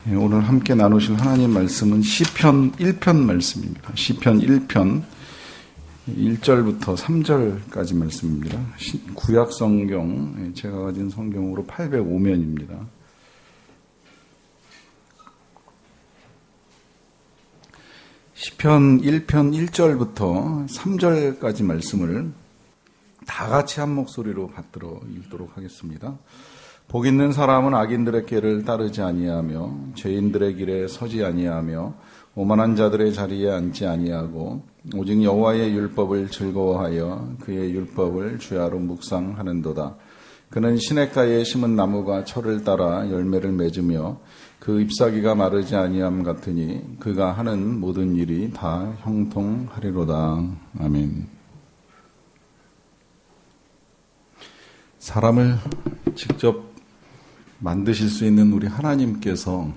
오늘 함께 나누실 하나님 말씀은 시편 1편 말씀입니다. 시편 1편 1절부터 3절까지 말씀입니다. 구약 성경, 제가 가진 성경으로 805면입니다. 시편 1편 1절부터 3절까지 말씀을 다 같이 한 목소리로 받들어 읽도록 하겠습니다. 복 있는 사람은 악인들의 길을 따르지 아니하며 죄인들의 길에 서지 아니하며 오만한 자들의 자리에 앉지 아니하고 오직 여호와의 율법을 즐거워하여 그의 율법을 주야로 묵상하는도다. 그는 시냇가에 심은 나무가 철을 따라 열매를 맺으며 그 잎사귀가 마르지 아니함 같으니 그가 하는 모든 일이 다 형통하리로다. 아멘. 사람을 직접 만드실 수 있는 우리 하나님께서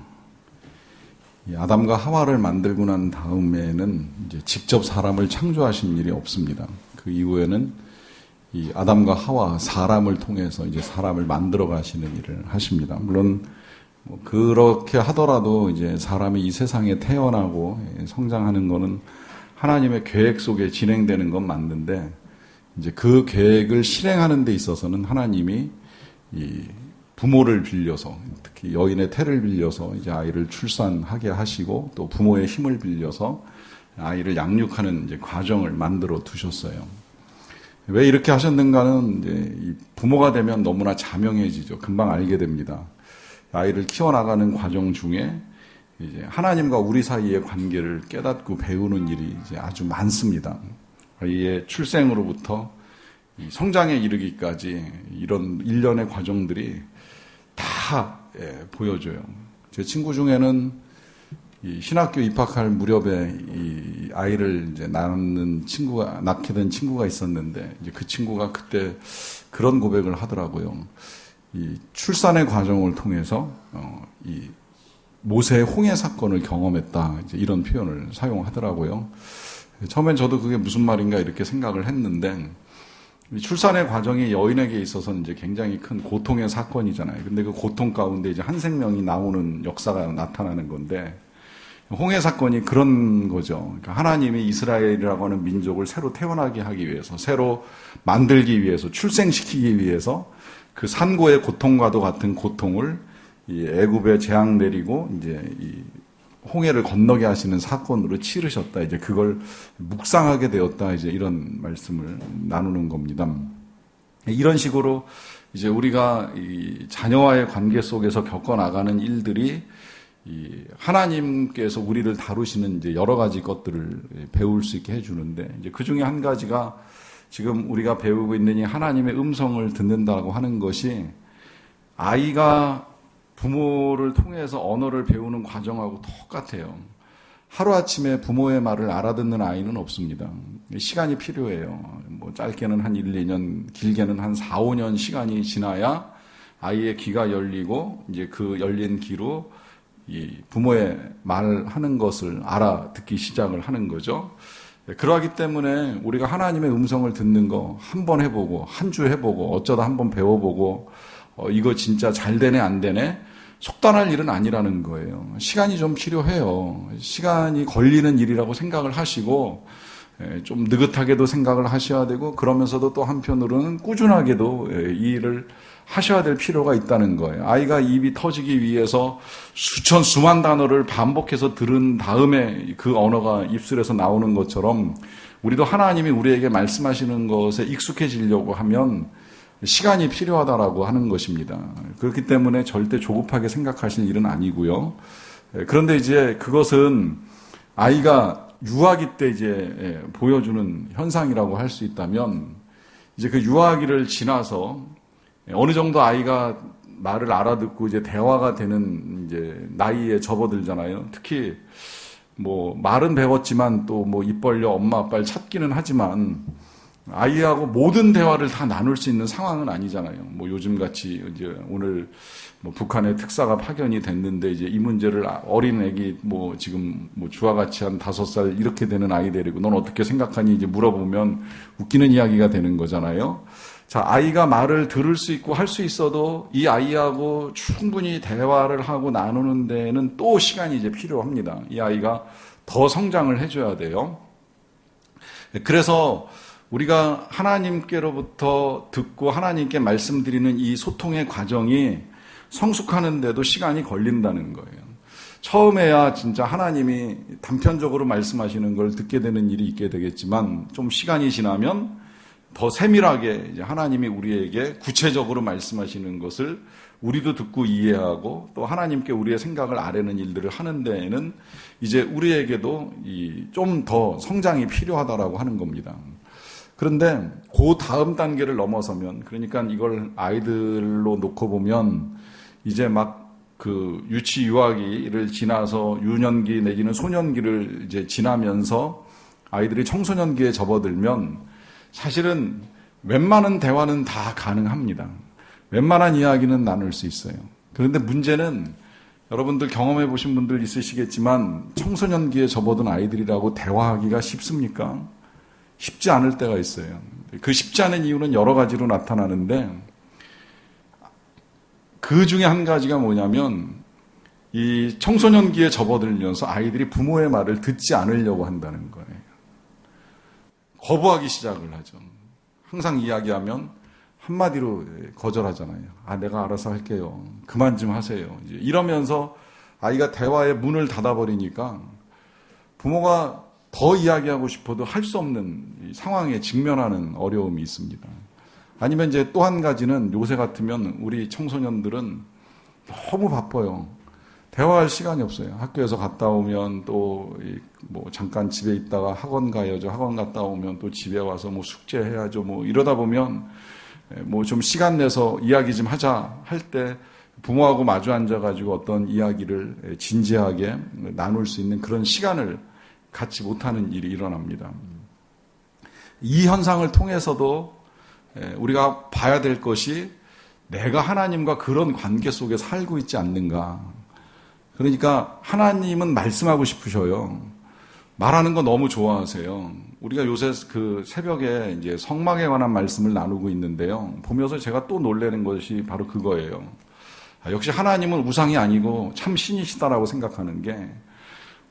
아담과 하와를 만들고 난 다음에는 이제 직접 사람을 창조하신 일이 없습니다. 그 이후에는 이 아담과 하와 사람을 통해서 이제 사람을 만들어 가시는 일을 하십니다. 물론 그렇게 하더라도 이제 사람이 이 세상에 태어나고 성장하는 거는 하나님의 계획 속에 진행되는 건 맞는데 이제 그 계획을 실행하는 데 있어서는 하나님이 이 부모를 빌려서 특히 여인의 태를 빌려서 이제 아이를 출산하게 하시고 또 부모의 힘을 빌려서 아이를 양육하는 이제 과정을 만들어 두셨어요. 왜 이렇게 하셨는가는 이제 이 부모가 되면 너무나 자명해지죠. 금방 알게 됩니다. 아이를 키워나가는 과정 중에 이제 하나님과 우리 사이의 관계를 깨닫고 배우는 일이 이제 아주 많습니다. 아이의 출생으로부터 성장에 이르기까지 이런 일련의 과정들이 다 보여줘요. 제 친구 중에는 이 신학교 입학할 무렵에 이 아이를 이제 낳게 된 친구가 있었는데 이제 그 친구가 그때 그런 고백을 하더라고요. 이 출산의 과정을 통해서 이 모세의 홍해 사건을 경험했다. 이제 이런 표현을 사용하더라고요. 처음엔 저도 그게 무슨 말인가 이렇게 생각을 했는데 출산의 과정이 여인에게 있어서는 이제 굉장히 큰 고통의 사건이잖아요. 근데 그 고통 가운데 이제 한 생명이 나오는 역사가 나타나는 건데 홍해 사건이 그런 거죠. 그러니까 하나님이 이스라엘이라고 하는 민족을 새로 태어나게 하기 위해서, 새로 만들기 위해서, 출생시키기 위해서 그 산고의 고통과도 같은 고통을 이 애굽에 재앙 내리고 이제 이 홍해를 건너게 하시는 사건으로 치르셨다. 이제 그걸 묵상하게 되었다. 이제 이런 말씀을 나누는 겁니다. 이런 식으로 이제 우리가 이 자녀와의 관계 속에서 겪어나가는 일들이 이 하나님께서 우리를 다루시는 이제 여러 가지 것들을 배울 수 있게 해주는데 이제 그 중에 한 가지가 지금 우리가 배우고 있는 이 하나님의 음성을 듣는다고 하는 것이 아이가 부모를 통해서 언어를 배우는 과정하고 똑같아요. 하루아침에 부모의 말을 알아듣는 아이는 없습니다. 시간이 필요해요. 뭐 짧게는 한 1, 2년, 길게는 한 4, 5년 시간이 지나야 아이의 귀가 열리고 이제 그 열린 귀로 이 부모의 말하는 것을 알아듣기 시작을 하는 거죠. 그러하기 때문에 우리가 하나님의 음성을 듣는 거 한 번 해보고 한 주 해보고 어쩌다 한 번 배워보고 이거 진짜 잘 되네 안 되네 속단할 일은 아니라는 거예요. 시간이 좀 필요해요. 시간이 걸리는 일이라고 생각을 하시고 좀 느긋하게도 생각을 하셔야 되고 그러면서도 또 한편으로는 꾸준하게도 이 일을 하셔야 될 필요가 있다는 거예요. 아이가 입이 터지기 위해서 수만 단어를 반복해서 들은 다음에 그 언어가 입술에서 나오는 것처럼 우리도 하나님이 우리에게 말씀하시는 것에 익숙해지려고 하면 시간이 필요하다라고 하는 것입니다. 그렇기 때문에 절대 조급하게 생각하실 일은 아니고요. 그런데 이제 그것은 아이가 유아기 때 이제 보여주는 현상이라고 할 수 있다면 이제 그 유아기를 지나서 어느 정도 아이가 말을 알아듣고 이제 대화가 되는 이제 나이에 접어들잖아요. 특히 뭐 말은 배웠지만 또 뭐 입 벌려 엄마 아빠를 찾기는 하지만 아이하고 모든 대화를 다 나눌 수 있는 상황은 아니잖아요. 뭐 요즘 같이 이제 오늘 뭐 북한의 특사가 파견이 됐는데 이제 이 문제를 어린 애기 뭐 지금 뭐 주와 같이 한 5살 이렇게 되는 아이 데리고 넌 어떻게 생각하니 이제 물어보면 웃기는 이야기가 되는 거잖아요. 자, 아이가 말을 들을 수 있고 할 수 있어도 이 아이하고 충분히 대화를 하고 나누는 데에는 또 시간이 이제 필요합니다. 이 아이가 더 성장을 해줘야 돼요. 그래서 우리가 하나님께로부터 듣고 하나님께 말씀드리는 이 소통의 과정이 성숙하는데도 시간이 걸린다는 거예요. 처음에야 진짜 하나님이 단편적으로 말씀하시는 걸 듣게 되는 일이 있게 되겠지만 좀 시간이 지나면 더 세밀하게 이제 하나님이 우리에게 구체적으로 말씀하시는 것을 우리도 듣고 이해하고 또 하나님께 우리의 생각을 아뢰는 일들을 하는 데에는 이제 우리에게도 좀 더 성장이 필요하다라고 하는 겁니다. 그런데 그 다음 단계를 넘어서면, 그러니까 이걸 아이들로 놓고 보면 이제 막 그 유치 유아기를 지나서 유년기 내지는 소년기를 이제 지나면서 아이들이 청소년기에 접어들면 사실은 웬만한 대화는 다 가능합니다. 웬만한 이야기는 나눌 수 있어요. 그런데 문제는 여러분들 경험해 보신 분들 있으시겠지만 청소년기에 접어든 아이들이라고 대화하기가 쉽습니까? 쉽지 않을 때가 있어요. 그 쉽지 않은 이유는 여러 가지로 나타나는데 그 중에 한 가지가 뭐냐면 이 청소년기에 접어들면서 아이들이 부모의 말을 듣지 않으려고 한다는 거예요. 거부하기 시작을 하죠. 항상 이야기하면 한마디로 거절하잖아요. 아, 내가 알아서 할게요. 그만 좀 하세요. 이러면서 아이가 대화의 문을 닫아버리니까 부모가 더 이야기하고 싶어도 할 수 없는 상황에 직면하는 어려움이 있습니다. 아니면 이제 또 한 가지는 요새 같으면 우리 청소년들은 너무 바빠요. 대화할 시간이 없어요. 학교에서 갔다 오면 또 뭐 잠깐 집에 있다가 학원 가야죠. 학원 갔다 오면 또 집에 와서 뭐 숙제해야죠. 뭐 이러다 보면 뭐 좀 시간 내서 이야기 좀 하자 할 때 부모하고 마주 앉아가지고 어떤 이야기를 진지하게 나눌 수 있는 그런 시간을 갖지 못하는 일이 일어납니다. 이 현상을 통해서도 우리가 봐야 될 것이 내가 하나님과 그런 관계 속에 살고 있지 않는가. 그러니까 하나님은 말씀하고 싶으셔요. 말하는 거 너무 좋아하세요. 우리가 요새 그 새벽에 이제 성막에 관한 말씀을 나누고 있는데요. 보면서 제가 또 놀라는 것이 바로 그거예요. 역시 하나님은 우상이 아니고 참 신이시다라고 생각하는 게,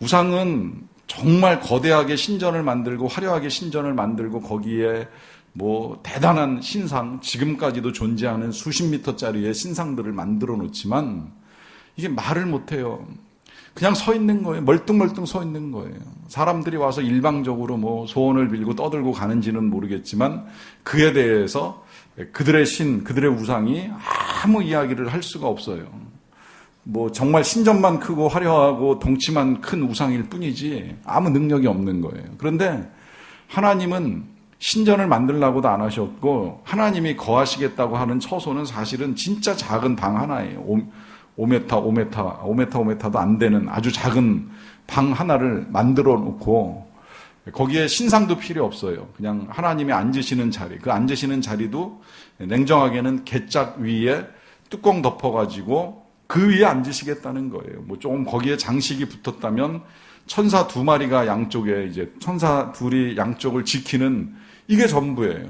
우상은 정말 거대하게 신전을 만들고 화려하게 신전을 만들고 거기에 뭐 대단한 신상, 지금까지도 존재하는 수십 미터짜리의 신상들을 만들어 놓지만 이게 말을 못해요. 그냥 서 있는 거예요. 멀뚱멀뚱 서 있는 거예요. 사람들이 와서 일방적으로 뭐 소원을 빌고 떠들고 가는지는 모르겠지만 그에 대해서 그들의 신, 그들의 우상이 아무 이야기를 할 수가 없어요. 뭐 정말 신전만 크고 화려하고 덩치만 큰 우상일 뿐이지 아무 능력이 없는 거예요. 그런데 하나님은 신전을 만들라고도 안 하셨고, 하나님이 거하시겠다고 하는 처소는 사실은 진짜 작은 방 하나예요. 5m도 안 되는 아주 작은 방 하나를 만들어 놓고 거기에 신상도 필요 없어요. 그냥 하나님이 앉으시는 자리, 그 앉으시는 자리도 냉정하게는 갯짝 위에 뚜껑 덮어가지고 그 위에 앉으시겠다는 거예요. 뭐 조금 거기에 장식이 붙었다면 천사 2마리가 양쪽에 이제 천사 2이 양쪽을 지키는 이게 전부예요.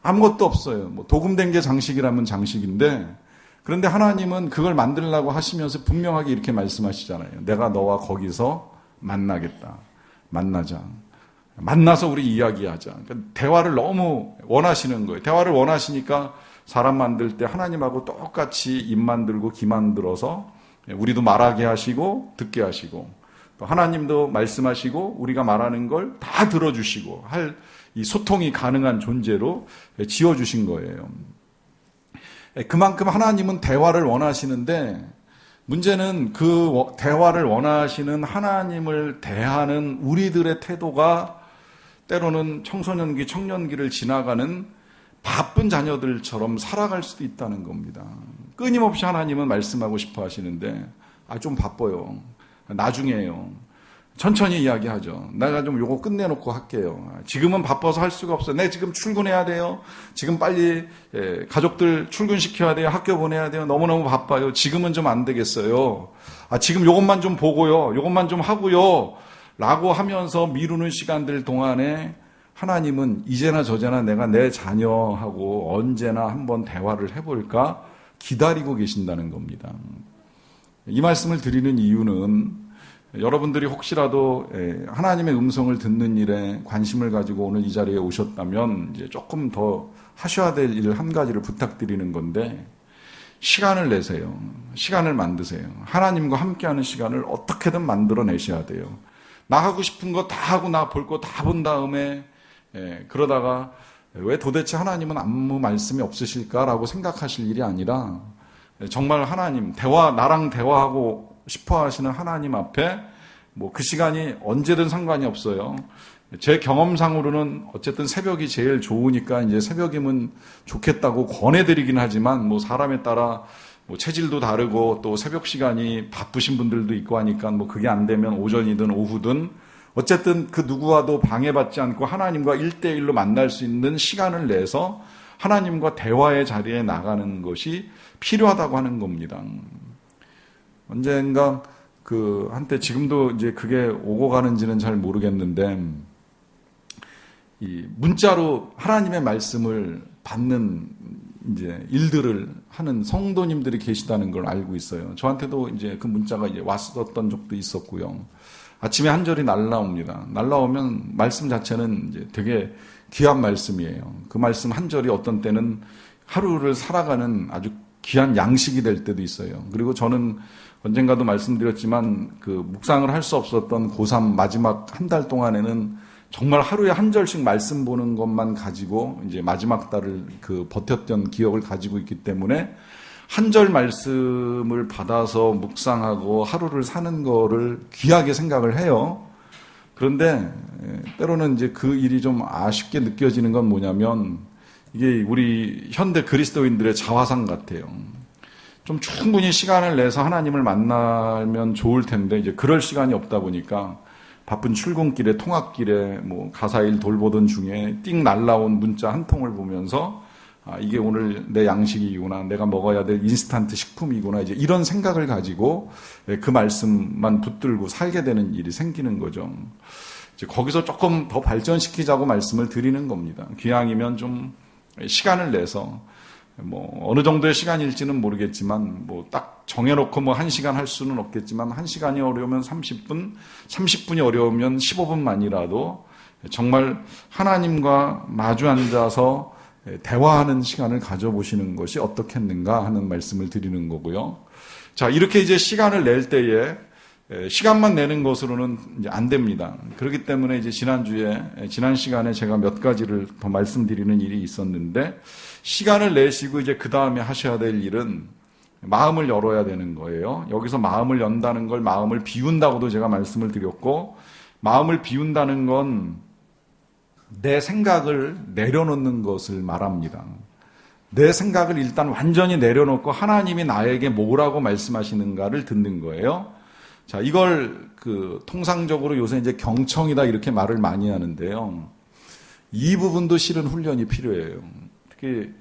아무것도 없어요. 뭐 도금된 게 장식이라면 장식인데, 그런데 하나님은 그걸 만들려고 하시면서 분명하게 이렇게 말씀하시잖아요. 내가 너와 거기서 만나겠다. 만나자. 만나서 우리 이야기하자. 그러니까 대화를 너무 원하시는 거예요. 대화를 원하시니까 사람 만들 때 하나님하고 똑같이 입 만들고 귀 만들어서 우리도 말하게 하시고 듣게 하시고, 또 하나님도 말씀하시고 우리가 말하는 걸 다 들어주시고 할 이 소통이 가능한 존재로 지어주신 거예요. 그만큼 하나님은 대화를 원하시는데, 문제는 그 대화를 원하시는 하나님을 대하는 우리들의 태도가 때로는 청소년기, 청년기를 지나가는 바쁜 자녀들처럼 살아갈 수도 있다는 겁니다. 끊임없이 하나님은 말씀하고 싶어 하시는데, 좀 바빠요. 나중에요. 천천히 이야기하죠. 내가 좀 요거 끝내놓고 할게요. 지금은 바빠서 할 수가 없어요. 내 지금 출근해야 돼요. 지금 빨리 가족들 출근시켜야 돼요. 학교 보내야 돼요. 너무너무 바빠요. 지금은 좀 안 되겠어요. 지금 요것만 좀 보고요. 요것만 좀 하고요. 라고 하면서 미루는 시간들 동안에 하나님은 이제나 저제나 내가 내 자녀하고 언제나 한번 대화를 해볼까 기다리고 계신다는 겁니다. 이 말씀을 드리는 이유는 여러분들이 혹시라도 하나님의 음성을 듣는 일에 관심을 가지고 오늘 이 자리에 오셨다면 이제 조금 더 하셔야 될 일 한 가지를 부탁드리는 건데, 시간을 내세요. 시간을 만드세요. 하나님과 함께하는 시간을 어떻게든 만들어내셔야 돼요. 나 하고 싶은 거 다 하고 나 볼 거 다 본 다음에 그러다가 왜 도대체 하나님은 아무 말씀이 없으실까라고 생각하실 일이 아니라 정말 하나님, 나랑 대화하고 싶어 하시는 하나님 앞에 그 시간이 언제든 상관이 없어요. 제 경험상으로는 어쨌든 새벽이 제일 좋으니까 이제 새벽이면 좋겠다고 권해드리긴 하지만 사람에 따라 체질도 다르고 또 새벽 시간이 바쁘신 분들도 있고 하니까 그게 안 되면 오전이든 오후든 어쨌든 그 누구와도 방해받지 않고 하나님과 1대1로 만날 수 있는 시간을 내서 하나님과 대화의 자리에 나가는 것이 필요하다고 하는 겁니다. 언젠가 한때 지금도 이제 그게 오고 가는지는 잘 모르겠는데, 이 문자로 하나님의 말씀을 받는 이제 일들을 하는 성도님들이 계시다는 걸 알고 있어요. 저한테도 이제 그 문자가 이제 왔었던 적도 있었고요. 아침에 한 절이 날라옵니다. 날라오면 말씀 자체는 이제 되게 귀한 말씀이에요. 그 말씀 한 절이 어떤 때는 하루를 살아가는 아주 귀한 양식이 될 때도 있어요. 그리고 저는 언젠가도 말씀드렸지만 묵상을 할 수 없었던 고3 마지막 한 달 동안에는 정말 하루에 한 절씩 말씀 보는 것만 가지고 이제 마지막 달을 버텼던 기억을 가지고 있기 때문에 한 절 말씀을 받아서 묵상하고 하루를 사는 거를 귀하게 생각을 해요. 그런데 때로는 이제 그 일이 좀 아쉽게 느껴지는 건 뭐냐면, 이게 우리 현대 그리스도인들의 자화상 같아요. 좀 충분히 시간을 내서 하나님을 만나면 좋을 텐데 이제 그럴 시간이 없다 보니까 바쁜 출근길에 통학길에 가사일 돌보던 중에 띵 날라온 문자 한 통을 보면서 이게 오늘 내 양식이구나, 내가 먹어야 될 인스턴트 식품이구나, 이제 이런 생각을 가지고 그 말씀만 붙들고 살게 되는 일이 생기는 거죠. 이제 거기서 조금 더 발전시키자고 말씀을 드리는 겁니다. 기왕이면 좀 시간을 내서 어느 정도의 시간일지는 모르겠지만 딱 정해놓고 1시간 할 수는 없겠지만 1시간이 어려우면 30분, 30분이 어려우면 15분만이라도 정말 하나님과 마주 앉아서 대화하는 시간을 가져보시는 것이 어떻겠는가 하는 말씀을 드리는 거고요. 자, 이렇게 이제 시간을 낼 때에 시간만 내는 것으로는 이제 안 됩니다. 그렇기 때문에 이제 지난 시간에 제가 몇 가지를 더 말씀드리는 일이 있었는데, 시간을 내시고 이제 그 다음에 하셔야 될 일은 마음을 열어야 되는 거예요. 여기서 마음을 연다는 걸 마음을 비운다고도 제가 말씀을 드렸고, 마음을 비운다는 건 내 생각을 내려놓는 것을 말합니다. 내 생각을 일단 완전히 내려놓고 하나님이 나에게 뭐라고 말씀하시는가를 듣는 거예요. 자, 이걸 통상적으로 요새 이제 경청이다 이렇게 말을 많이 하는데요. 이 부분도 실은 훈련이 필요해요. 특히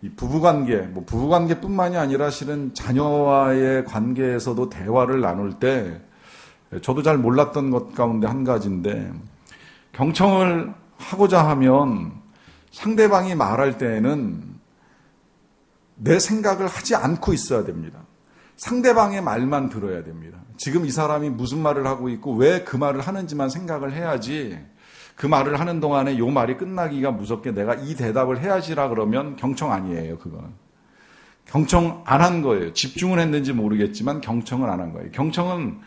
이 부부관계뿐만이 아니라 실은 자녀와의 관계에서도 대화를 나눌 때 저도 잘 몰랐던 것 가운데 한 가지인데, 경청을 하고자 하면 상대방이 말할 때에는 내 생각을 하지 않고 있어야 됩니다. 상대방의 말만 들어야 됩니다. 지금 이 사람이 무슨 말을 하고 있고 왜 그 말을 하는지만 생각을 해야지, 그 말을 하는 동안에 요 말이 끝나기가 무섭게 내가 이 대답을 해야지라 그러면 경청 아니에요. 그거는 경청 안 한 거예요. 집중을 했는지 모르겠지만 경청을 안 한 거예요. 경청은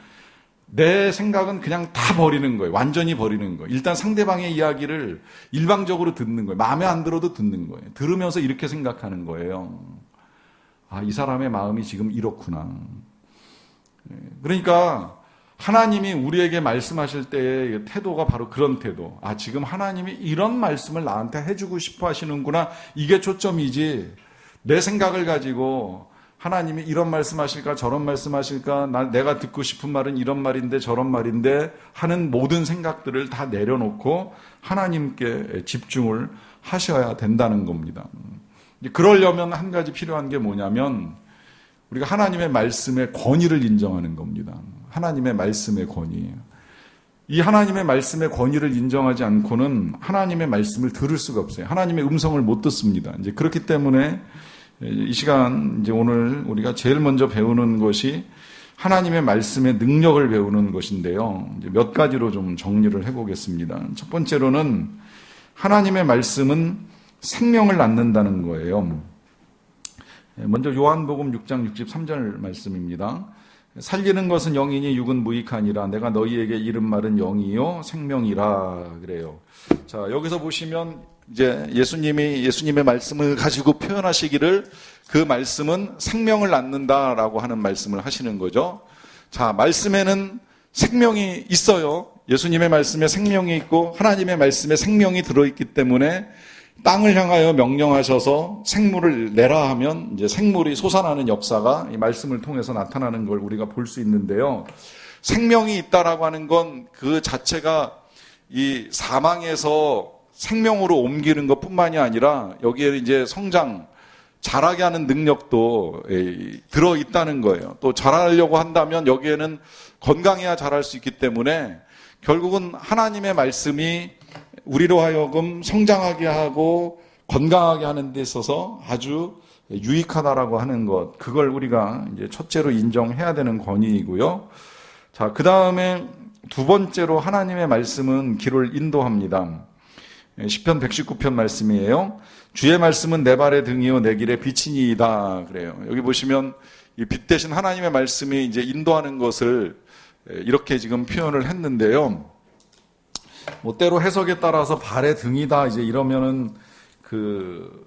내 생각은 그냥 다 버리는 거예요. 완전히 버리는 거예요. 일단 상대방의 이야기를 일방적으로 듣는 거예요. 마음에 안 들어도 듣는 거예요. 들으면서 이렇게 생각하는 거예요. 아, 이 사람의 마음이 지금 이렇구나. 그러니까 하나님이 우리에게 말씀하실 때의 태도가 바로 그런 태도. 아, 지금 하나님이 이런 말씀을 나한테 해주고 싶어 하시는구나. 이게 초점이지. 내 생각을 가지고 하나님이 이런 말씀하실까 저런 말씀하실까, 내가 듣고 싶은 말은 이런 말인데 저런 말인데 하는 모든 생각들을 다 내려놓고 하나님께 집중을 하셔야 된다는 겁니다. 그러려면 한 가지 필요한 게 뭐냐면, 우리가 하나님의 말씀의 권위를 인정하는 겁니다. 하나님의 말씀의 권위. 이 하나님의 말씀의 권위를 인정하지 않고는 하나님의 말씀을 들을 수가 없어요. 하나님의 음성을 못 듣습니다. 이제 그렇기 때문에 이 시간 이제 오늘 우리가 제일 먼저 배우는 것이 하나님의 말씀의 능력을 배우는 것인데요. 이제 몇 가지로 좀 정리를 해보겠습니다. 첫 번째로는 하나님의 말씀은 생명을 낳는다는 거예요. 먼저 요한복음 6장 63절 말씀입니다. 살리는 것은 영이니 육은 무익하니라. 내가 너희에게 이른 말은 영이요 생명이라 그래요. 자, 여기서 보시면 이제 예수님의 말씀을 가지고 표현하시기를 그 말씀은 생명을 낳는다라고 하는 말씀을 하시는 거죠. 자, 말씀에는 생명이 있어요. 예수님의 말씀에 생명이 있고 하나님의 말씀에 생명이 들어있기 때문에 땅을 향하여 명령하셔서 생물을 내라 하면 이제 생물이 솟아나는 역사가 이 말씀을 통해서 나타나는 걸 우리가 볼 수 있는데요. 생명이 있다라고 하는 건 그 자체가 이 사망에서 생명으로 옮기는 것뿐만이 아니라 여기에 이제 성장, 자라게 하는 능력도 들어 있다는 거예요. 또 자라려고 한다면 여기에는 건강해야 자랄 수 있기 때문에 결국은 하나님의 말씀이 우리로 하여금 성장하게 하고 건강하게 하는 데 있어서 아주 유익하다라고 하는 것, 그걸 우리가 이제 첫째로 인정해야 되는 권위이고요. 자, 그 다음에 두 번째로 하나님의 말씀은 길을 인도합니다. 시편 119편 말씀이에요. 주의 말씀은 내 발의 등이요 내 길의 빛이니이다 그래요. 여기 보시면 이 빛 대신 하나님의 말씀이 이제 인도하는 것을 이렇게 지금 표현을 했는데요. 뭐 때로 해석에 따라서 발의 등이다 이제 이러면은 그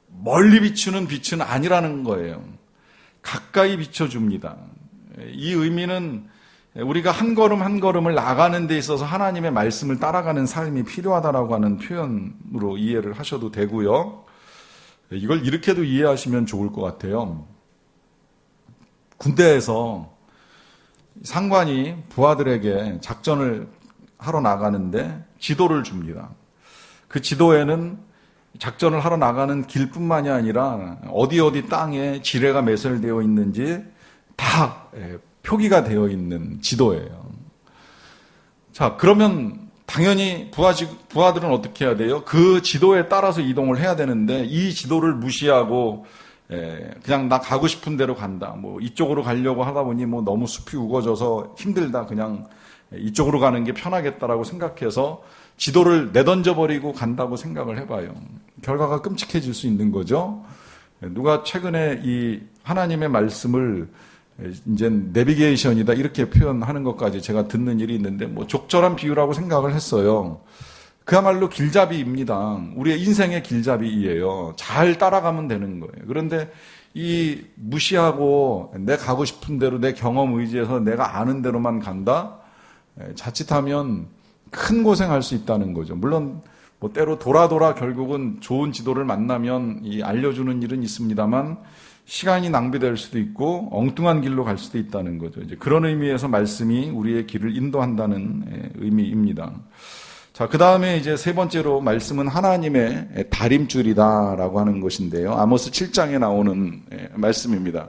멀리 비추는 빛은 아니라는 거예요. 가까이 비춰줍니다. 이 의미는 우리가 한 걸음 한 걸음을 나가는 데 있어서 하나님의 말씀을 따라가는 삶이 필요하다라고 하는 표현으로 이해를 하셔도 되고요. 이걸 이렇게도 이해하시면 좋을 것 같아요. 군대에서 상관이 부하들에게 작전을 하러 나가는데 지도를 줍니다. 그 지도에는 작전을 하러 나가는 길뿐만이 아니라 어디 땅에 지뢰가 매설되어 있는지 다 표기가 되어 있는 지도예요. 자, 그러면 당연히 부하들은 어떻게 해야 돼요? 그 지도에 따라서 이동을 해야 되는데 이 지도를 무시하고 그냥 나 가고 싶은 대로 간다. 뭐 이쪽으로 가려고 하다 보니 뭐 너무 숲이 우거져서 힘들다. 그냥 이쪽으로 가는 게 편하겠다라고 생각해서 지도를 내던져버리고 간다고 생각을 해봐요. 결과가 끔찍해질 수 있는 거죠. 누가 최근에 이 하나님의 말씀을 이제 내비게이션이다 이렇게 표현하는 것까지 제가 듣는 일이 있는데 뭐 적절한 비유라고 생각을 했어요. 그야말로 길잡이입니다. 우리의 인생의 길잡이예요. 잘 따라가면 되는 거예요. 그런데 이 무시하고 내 가고 싶은 대로 내 경험 의지해서 내가 아는 대로만 간다? 자칫하면 큰 고생할 수 있다는 거죠. 물론 뭐 때로 돌아 결국은 좋은 지도를 만나면 이 알려주는 일은 있습니다만 시간이 낭비될 수도 있고 엉뚱한 길로 갈 수도 있다는 거죠. 이제 그런 의미에서 말씀이 우리의 길을 인도한다는 의미입니다. 자, 그 다음에 이제 세 번째로 말씀은 하나님의 다림줄이다라고 하는 것인데요. 아모스 7장에 나오는 말씀입니다.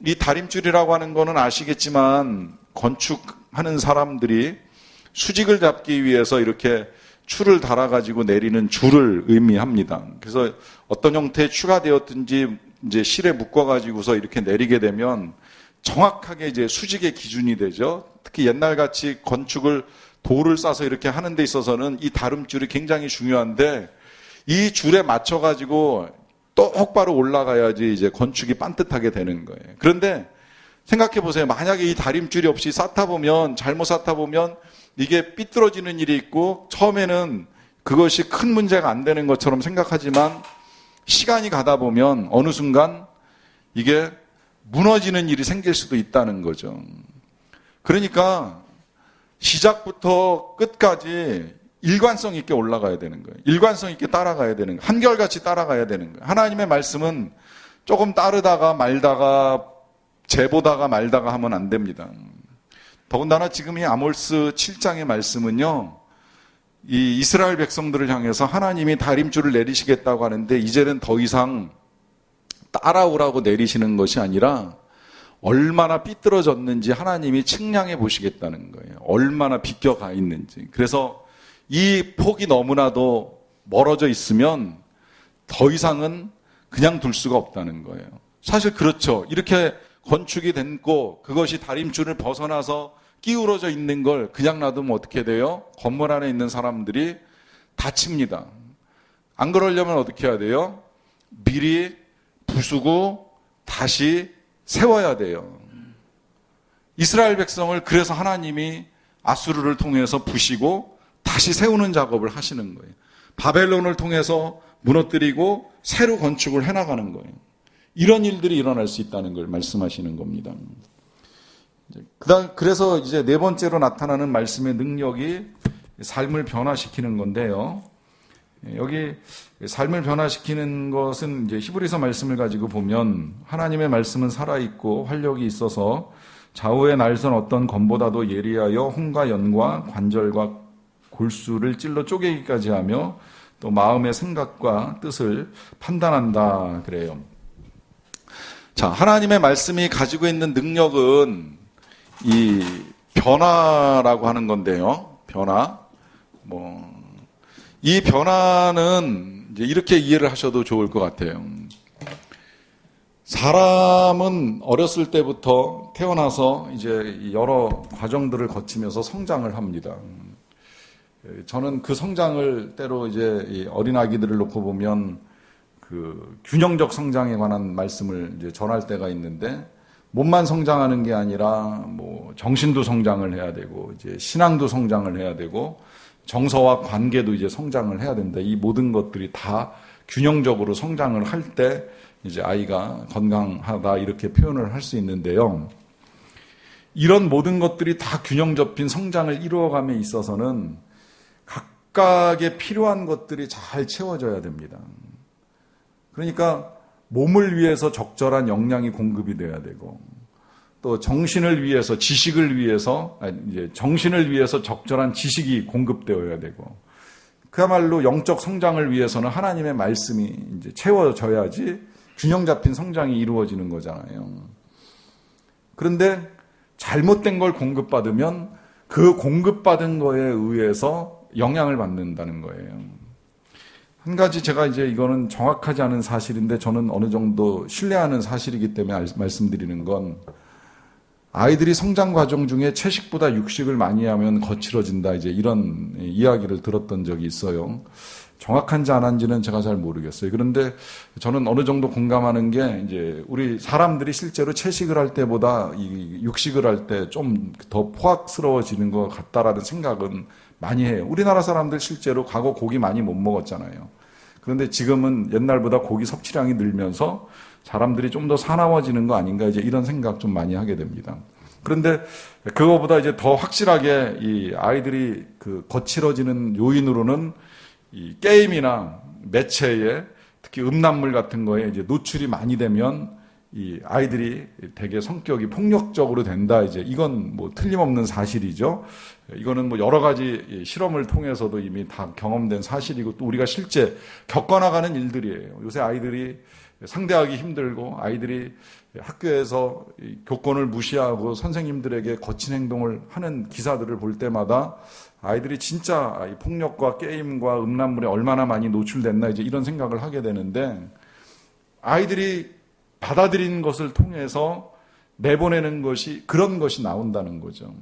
이 다림줄이라고 하는 거는 아시겠지만 건축하는 사람들이 수직을 잡기 위해서 이렇게 줄을 달아가지고 내리는 줄을 의미합니다. 그래서 어떤 형태의 추가 되었든지 이제 실에 묶어가지고서 이렇게 내리게 되면 정확하게 이제 수직의 기준이 되죠. 특히 옛날같이 건축을 돌을 싸서 이렇게 하는 데 있어서는 이 다름줄이 굉장히 중요한데 이 줄에 맞춰가지고 똑바로 올라가야지 이제 건축이 반듯하게 되는 거예요. 그런데 생각해 보세요. 만약에 이 다림줄이 없이 쌓다 보면, 잘못 쌓다 보면 이게 삐뚤어지는 일이 있고 처음에는 그것이 큰 문제가 안 되는 것처럼 생각하지만 시간이 가다 보면 어느 순간 이게 무너지는 일이 생길 수도 있다는 거죠. 그러니까 시작부터 끝까지 일관성 있게 올라가야 되는 거예요. 일관성 있게 따라가야 되는 거예요. 한결같이 따라가야 되는 거예요. 하나님의 말씀은 조금 따르다가 말다가 재보다가 말다가 하면 안 됩니다. 더군다나 지금 이 아모스 7장의 말씀은요, 이 이스라엘 백성들을 향해서 하나님이 다림줄을 내리시겠다고 하는데 이제는 더 이상 따라오라고 내리시는 것이 아니라 얼마나 삐뚤어졌는지 하나님이 측량해 보시겠다는 거예요. 얼마나 비껴가 있는지. 그래서 이 폭이 너무나도 멀어져 있으면 더 이상은 그냥 둘 수가 없다는 거예요. 사실 그렇죠. 이렇게 건축이 됐고 그것이 다림줄을 벗어나서 끼우러져 있는 걸 그냥 놔두면 어떻게 돼요? 건물 안에 있는 사람들이 다칩니다. 안 그러려면 어떻게 해야 돼요? 미리 부수고 다시 세워야 돼요. 이스라엘 백성을 그래서 하나님이 아수르를 통해서 부시고 다시 세우는 작업을 하시는 거예요. 바벨론을 통해서 무너뜨리고 새로 건축을 해나가는 거예요. 이런 일들이 일어날 수 있다는 걸 말씀하시는 겁니다. 그래서 이제 네 번째로 나타나는 말씀의 능력이 삶을 변화시키는 건데요. 여기 삶을 변화시키는 것은 이제 히브리서 말씀을 가지고 보면 하나님의 말씀은 살아있고 활력이 있어서 좌우의 날선 어떤 검보다도 예리하여 혼과 연과 관절과 골수를 찔러 쪼개기까지 하며 또 마음의 생각과 뜻을 판단한다 그래요. 자, 하나님의 말씀이 가지고 있는 능력은 이 변화라고 하는 건데요. 변화. 이 변화는 이제 이렇게 이해를 하셔도 좋을 것 같아요. 사람은 어렸을 때부터 태어나서 이제 여러 과정들을 거치면서 성장을 합니다. 저는 그 성장을 때로 이제 어린 아기들을 놓고 보면 그 균형적 성장에 관한 말씀을 이제 전할 때가 있는데 몸만 성장하는 게 아니라 뭐 정신도 성장을 해야 되고 이제 신앙도 성장을 해야 되고 정서와 관계도 이제 성장을 해야 된다. 이 모든 것들이 다 균형적으로 성장을 할 때 이제 아이가 건강하다 이렇게 표현을 할 수 있는데요. 이런 모든 것들이 다 균형 잡힌 성장을 이루어감에 있어서는 각각의 필요한 것들이 잘 채워져야 됩니다. 그러니까 몸을 위해서 적절한 영양이 공급이 돼야 되고 또 정신을 위해서 정신을 위해서 적절한 지식이 공급되어야 되고 그야말로 영적 성장을 위해서는 하나님의 말씀이 이제 채워져야지 균형 잡힌 성장이 이루어지는 거잖아요. 그런데 잘못된 걸 공급받으면 그 공급받은 거에 의해서 영향을 받는다는 거예요. 한 가지 제가 이제 이거는 정확하지 않은 사실인데 저는 어느 정도 신뢰하는 사실이기 때문에 말씀드리는 건 아이들이 성장 과정 중에 채식보다 육식을 많이 하면 거칠어진다 이제 이런 이야기를 들었던 적이 있어요. 정확한지 안 한지는 제가 잘 모르겠어요. 그런데 저는 어느 정도 공감하는 게 이제 우리 사람들이 실제로 채식을 할 때보다 이 육식을 할 때 좀 더 포악스러워지는 것 같다라는 생각은 많이 해요. 우리나라 사람들 실제로 과거 고기 많이 못 먹었잖아요. 그런데 지금은 옛날보다 고기 섭취량이 늘면서 사람들이 좀 더 사나워지는 거 아닌가 이제 이런 생각 좀 많이 하게 됩니다. 그런데 그거보다 이제 더 확실하게 이 아이들이 그 거칠어지는 요인으로는 이 게임이나 매체에 특히 음란물 같은 거에 이제 노출이 많이 되면 이 아이들이 되게 성격이 폭력적으로 된다 이제 이건 뭐 틀림없는 사실이죠. 이거는 뭐 여러 가지 실험을 통해서도 이미 다 경험된 사실이고 또 우리가 실제 겪어나가는 일들이에요. 요새 아이들이 상대하기 힘들고 아이들이 학교에서 교권을 무시하고 선생님들에게 거친 행동을 하는 기사들을 볼 때마다 아이들이 진짜 폭력과 게임과 음란물에 얼마나 많이 노출됐나 이제 이런 생각을 하게 되는데 아이들이 받아들이는 것을 통해서 내보내는 것이 그런 것이 나온다는 거죠.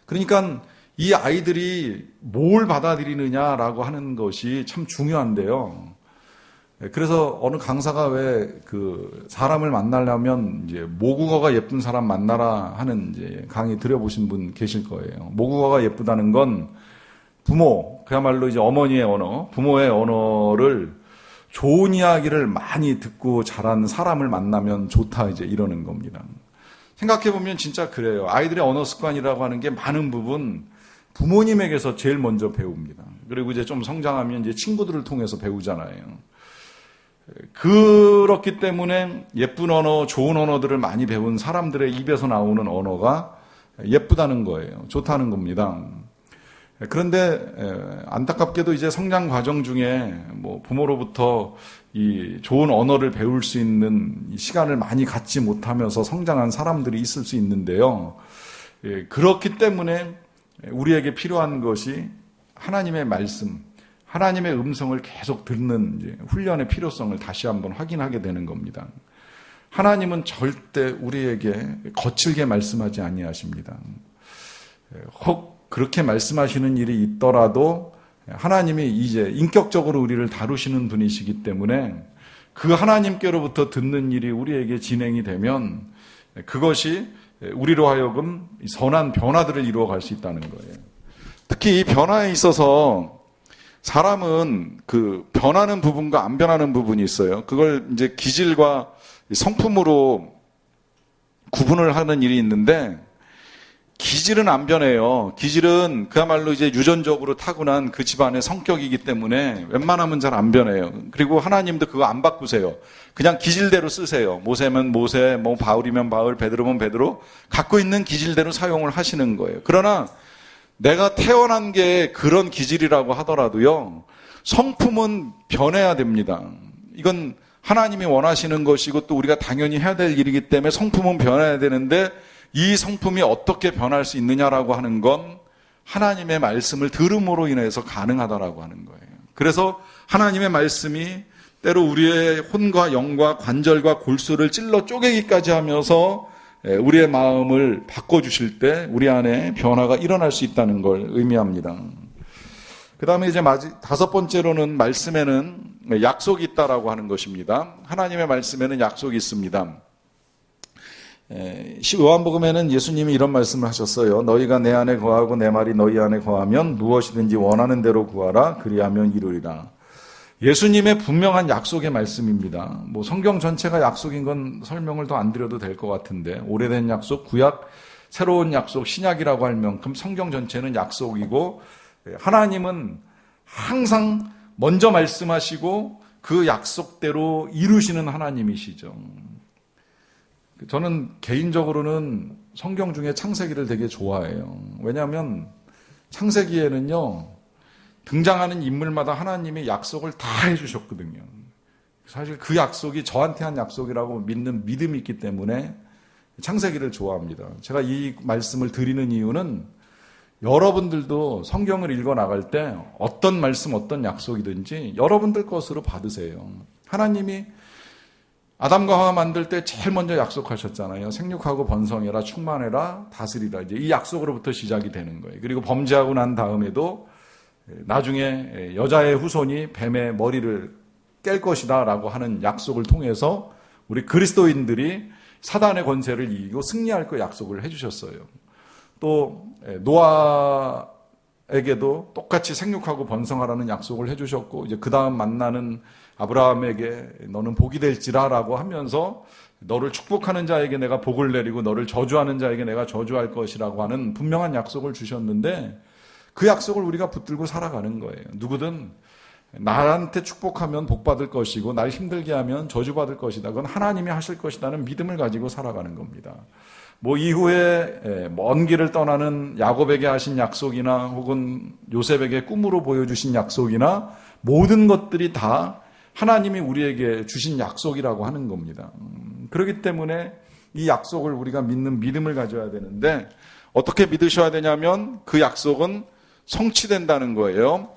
그러니까 이 아이들이 뭘 받아들이느냐라고 하는 것이 참 중요한데요. 그래서 어느 강사가 왜 그 사람을 만나려면 이제 모국어가 예쁜 사람 만나라 하는 이제 강의 들어보신 분 계실 거예요. 모국어가 예쁘다는 건 부모, 그야말로 이제 어머니의 언어, 부모의 언어를 좋은 이야기를 많이 듣고 자란 사람을 만나면 좋다 이제 이러는 겁니다. 생각해보면 진짜 그래요. 아이들의 언어 습관이라고 하는 게 많은 부분 부모님에게서 제일 먼저 배웁니다. 그리고 이제 좀 성장하면 이제 친구들을 통해서 배우잖아요. 그렇기 때문에 예쁜 언어, 좋은 언어들을 많이 배운 사람들의 입에서 나오는 언어가 예쁘다는 거예요. 좋다는 겁니다. 그런데 안타깝게도 이제 성장 과정 중에 뭐 부모로부터 이 좋은 언어를 배울 수 있는 시간을 많이 갖지 못하면서 성장한 사람들이 있을 수 있는데요. 그렇기 때문에 우리에게 필요한 것이 하나님의 말씀, 하나님의 음성을 계속 듣는 훈련의 필요성을 다시 한번 확인하게 되는 겁니다. 하나님은 절대 우리에게 거칠게 말씀하지 아니하십니다. 혹 그렇게 말씀하시는 일이 있더라도 하나님이 이제 인격적으로 우리를 다루시는 분이시기 때문에 그 하나님께로부터 듣는 일이 우리에게 진행이 되면 그것이 우리로 하여금 선한 변화들을 이루어갈 수 있다는 거예요. 특히 이 변화에 있어서 사람은 그 변하는 부분과 안 변하는 부분이 있어요. 그걸 이제 기질과 성품으로 구분을 하는 일이 있는데, 기질은 안 변해요. 기질은 그야말로 이제 유전적으로 타고난 그 집안의 성격이기 때문에 웬만하면 잘 안 변해요. 그리고 하나님도 그거 안 바꾸세요. 그냥 기질대로 쓰세요. 모세면 모세, 뭐 바울이면 바울, 베드로면 베드로, 갖고 있는 기질대로 사용을 하시는 거예요. 그러나 내가 태어난 게 그런 기질이라고 하더라도요, 성품은 변해야 됩니다. 이건 하나님이 원하시는 것이고 또 우리가 당연히 해야 될 일이기 때문에 성품은 변해야 되는데, 이 성품이 어떻게 변할 수 있느냐라고 하는 건 하나님의 말씀을 들음으로 인해서 가능하다라고 하는 거예요. 그래서 하나님의 말씀이 때로 우리의 혼과 영과 관절과 골수를 찔러 쪼개기까지 하면서 우리의 마음을 바꿔주실 때 우리 안에 변화가 일어날 수 있다는 걸 의미합니다. 그 다음에 이제 다섯 번째로는 말씀에는 약속이 있다라고 하는 것입니다. 하나님의 말씀에는 약속이 있습니다. 요한복음에는 예수님이 이런 말씀을 하셨어요. 너희가 내 안에 거하고 내 말이 너희 안에 거하면 무엇이든지 원하는 대로 구하라. 그리하면 이루리라. 예수님의 분명한 약속의 말씀입니다. 뭐 성경 전체가 약속인 건 설명을 더 안 드려도 될 것 같은데, 오래된 약속, 구약, 새로운 약속, 신약이라고 할 만큼 성경 전체는 약속이고, 하나님은 항상 먼저 말씀하시고 그 약속대로 이루시는 하나님이시죠. 저는 개인적으로는 성경 중에 창세기를 되게 좋아해요. 왜냐하면 창세기에는요, 등장하는 인물마다 하나님이 약속을 다 해주셨거든요. 사실 그 약속이 저한테 한 약속이라고 믿는 믿음이 있기 때문에 창세기를 좋아합니다. 제가 이 말씀을 드리는 이유는 여러분들도 성경을 읽어 나갈 때 어떤 말씀, 어떤 약속이든지 여러분들 것으로 받으세요. 하나님이 아담과 하와 만들 때 제일 먼저 약속하셨잖아요. 생육하고 번성해라, 충만해라, 다스리라. 이제 이 약속으로부터 시작이 되는 거예요. 그리고 범죄하고 난 다음에도 나중에 여자의 후손이 뱀의 머리를 깰 것이다 라고 하는 약속을 통해서 우리 그리스도인들이 사단의 권세를 이기고 승리할 거 약속을 해주셨어요. 또 노아에게도 똑같이 생육하고 번성하라는 약속을 해주셨고, 이제 그 다음 만나는 아브라함에게 너는 복이 될지라라고 하면서 너를 축복하는 자에게 내가 복을 내리고 너를 저주하는 자에게 내가 저주할 것이라고 하는 분명한 약속을 주셨는데, 그 약속을 우리가 붙들고 살아가는 거예요. 누구든 나한테 축복하면 복받을 것이고 날 힘들게 하면 저주받을 것이다. 그건 하나님이 하실 것이라는 믿음을 가지고 살아가는 겁니다. 뭐 이후에 먼 길을 떠나는 야곱에게 하신 약속이나 혹은 요셉에게 꿈으로 보여주신 약속이나 모든 것들이 다 하나님이 우리에게 주신 약속이라고 하는 겁니다. 그렇기 때문에 이 약속을 우리가 믿는 믿음을 가져야 되는데, 어떻게 믿으셔야 되냐면 그 약속은 성취된다는 거예요.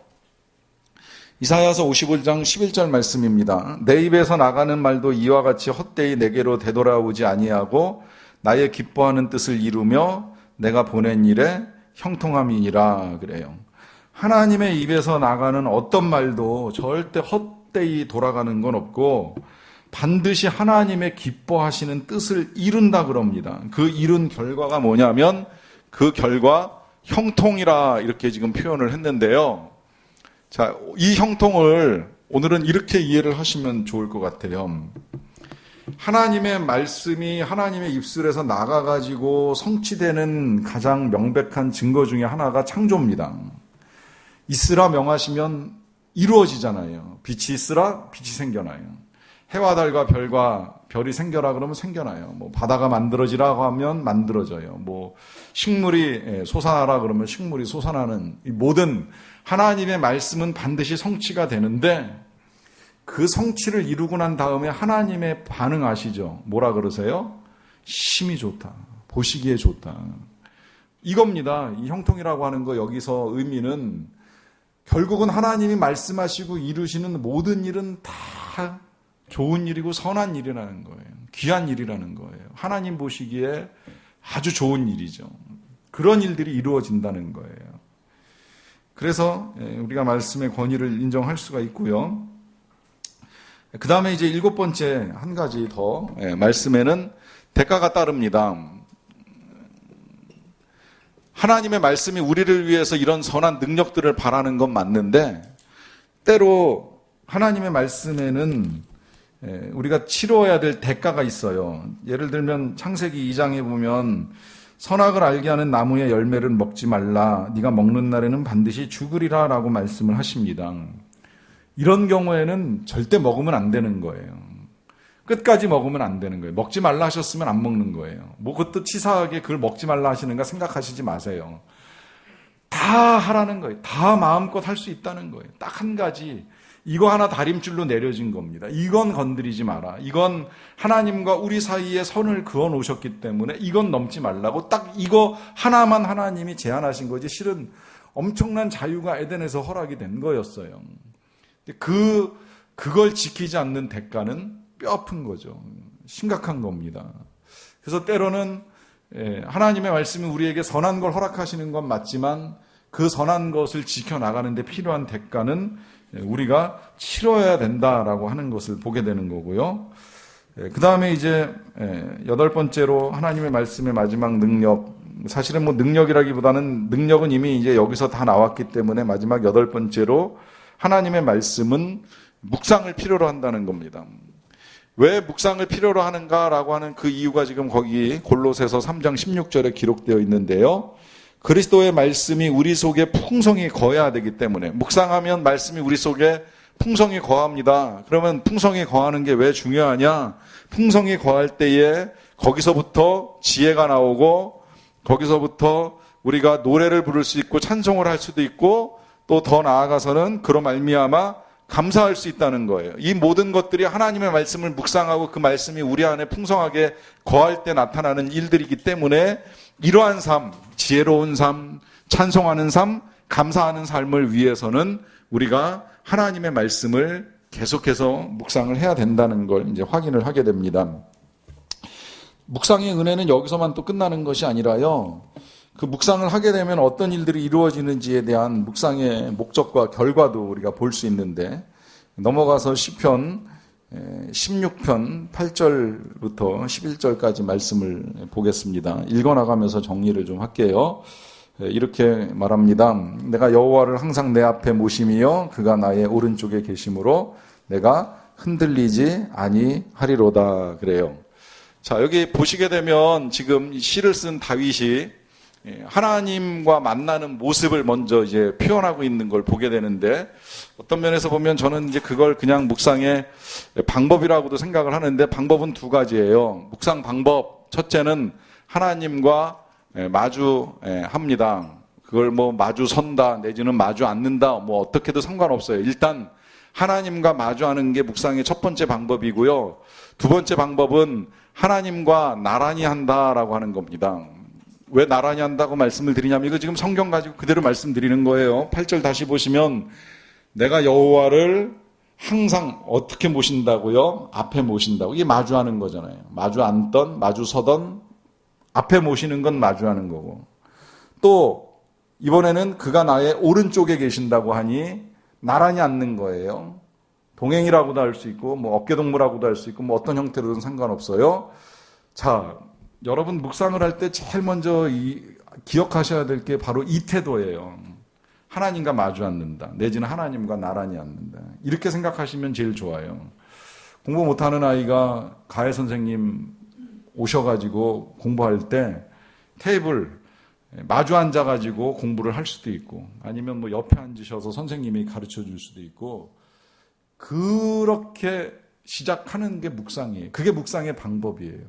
이사야서 55장 11절 말씀입니다. 내 입에서 나가는 말도 이와 같이 헛되이 내게로 되돌아오지 아니하고 나의 기뻐하는 뜻을 이루며 내가 보낸 일에 형통함이니라 그래요. 하나님의 입에서 나가는 어떤 말도 절대 헛되이 돌아가는 건 없고 반드시 하나님의 기뻐하시는 뜻을 이룬다 그럽니다. 그 이룬 결과가 뭐냐면 그 결과 형통이라 이렇게 지금 표현을 했는데요. 자, 이 형통을 오늘은 이렇게 이해를 하시면 좋을 것 같아요. 하나님의 말씀이 하나님의 입술에서 나가가지고 성취되는 가장 명백한 증거 중에 하나가 창조입니다. 있으라 명하시면 이루어지잖아요. 빛이 있으라 빛이 생겨나요. 해와 달과 별과 별이 생겨라 그러면 생겨나요. 뭐 바다가 만들어지라고 하면 만들어져요. 뭐 식물이 솟아나라 그러면 식물이 솟아나는, 이 모든 하나님의 말씀은 반드시 성취가 되는데, 그 성취를 이루고 난 다음에 하나님의 반응 아시죠? 뭐라 그러세요? 심히 좋다. 보시기에 좋다. 이겁니다. 이 형통이라고 하는 거 여기서 의미는 결국은 하나님이 말씀하시고 이루시는 모든 일은 다 좋은 일이고 선한 일이라는 거예요. 귀한 일이라는 거예요. 하나님 보시기에 아주 좋은 일이죠. 그런 일들이 이루어진다는 거예요. 그래서 우리가 말씀의 권위를 인정할 수가 있고요. 그 다음에 이제 7번째 한 가지 더 말씀에는 대가가 따릅니다. 하나님의 말씀이 우리를 위해서 이런 선한 능력들을 바라는 건 맞는데 때로 하나님의 말씀에는 우리가 치러야 될 대가가 있어요. 예를 들면 창세기 2장에 보면 선악을 알게 하는 나무의 열매를 먹지 말라. 네가 먹는 날에는 반드시 죽으리라 라고 말씀을 하십니다. 이런 경우에는 절대 먹으면 안 되는 거예요. 끝까지 먹으면 안 되는 거예요. 먹지 말라 하셨으면 안 먹는 거예요. 뭐 그것도 치사하게 그걸 먹지 말라 하시는가 생각하시지 마세요. 다 하라는 거예요. 다 마음껏 할 수 있다는 거예요. 딱 한 가지. 이거 하나 다림줄로 내려진 겁니다. 이건 건드리지 마라. 이건 하나님과 우리 사이에 선을 그어 놓으셨기 때문에 이건 넘지 말라고 딱 이거 하나만 하나님이 제안하신 거지 실은 엄청난 자유가 에덴에서 허락이 된 거였어요. 그걸 지키지 않는 대가는 뼈아픈 거죠. 심각한 겁니다. 그래서 때로는 하나님의 말씀이 우리에게 선한 걸 허락하시는 건 맞지만 그 선한 것을 지켜나가는 데 필요한 대가는 우리가 치러야 된다라고 하는 것을 보게 되는 거고요. 그 다음에 이제 8번째로 하나님의 말씀의 마지막 능력, 사실은 뭐 능력이라기보다는 능력은 이미 이제 여기서 다 나왔기 때문에 마지막 8번째로 하나님의 말씀은 묵상을 필요로 한다는 겁니다. 왜 묵상을 필요로 하는가라고 하는 그 이유가 지금 거기 골로새서 3장 16절에 기록되어 있는데요. 그리스도의 말씀이 우리 속에 풍성히 거해야 되기 때문에 묵상하면 말씀이 우리 속에 풍성히 거합니다. 그러면 풍성히 거하는 게 왜 중요하냐? 풍성히 거할 때에 거기서부터 지혜가 나오고 거기서부터 우리가 노래를 부를 수 있고 찬송을 할 수도 있고 또 더 나아가서는 그로 말미암아 감사할 수 있다는 거예요. 이 모든 것들이 하나님의 말씀을 묵상하고 그 말씀이 우리 안에 풍성하게 거할 때 나타나는 일들이기 때문에 이러한 삶, 지혜로운 삶, 찬송하는 삶, 감사하는 삶을 위해서는 우리가 하나님의 말씀을 계속해서 묵상을 해야 된다는 걸 이제 확인을 하게 됩니다. 묵상의 은혜는 여기서만 또 끝나는 것이 아니라요. 그 묵상을 하게 되면 어떤 일들이 이루어지는지에 대한 묵상의 목적과 결과도 우리가 볼 수 있는데 넘어가서 시편 16편 8절부터 11절까지 말씀을 보겠습니다. 읽어나가면서 정리를 좀 할게요. 이렇게 말합니다. 내가 여호와를 항상 내 앞에 모심이여 그가 나의 오른쪽에 계심으로 내가 흔들리지 아니하리로다 그래요. 자, 여기 보시게 되면 지금 시를 쓴 다윗이 하나님과 만나는 모습을 먼저 이제 표현하고 있는 걸 보게 되는데 어떤 면에서 보면 저는 이제 그걸 그냥 묵상의 방법이라고도 생각을 하는데 방법은 두 가지예요. 묵상 방법. 첫째는 하나님과 마주합니다. 그걸 뭐 마주 선다 내지는 마주 앉는다 뭐 어떻게도 상관없어요. 일단 하나님과 마주하는 게 묵상의 첫 번째 방법이고요. 두 번째 방법은 하나님과 나란히 한다라고 하는 겁니다. 왜 나란히 한다고 말씀을 드리냐면 이거 지금 성경 가지고 그대로 말씀드리는 거예요. 8절 다시 보시면 내가 여호와를 항상 어떻게 모신다고요? 앞에 모신다고. 이게 마주하는 거잖아요. 마주 앉던 마주 서던 앞에 모시는 건 마주하는 거고 또 이번에는 그가 나의 오른쪽에 계신다고 하니 나란히 앉는 거예요. 동행이라고도 할 수 있고 뭐 어깨동무라고도 할 수 있고 뭐 어떤 형태로든 상관없어요. 자, 여러분 묵상을 할 때 제일 먼저 기억하셔야 될 게 바로 이 태도예요. 하나님과 마주 앉는다. 내지는 하나님과 나란히 앉는다. 이렇게 생각하시면 제일 좋아요. 공부 못하는 아이가 가해 선생님 오셔가지고 공부할 때 테이블 마주 앉아가지고 공부를 할 수도 있고 아니면 뭐 옆에 앉으셔서 선생님이 가르쳐 줄 수도 있고 그렇게 시작하는 게 묵상이에요. 그게 묵상의 방법이에요.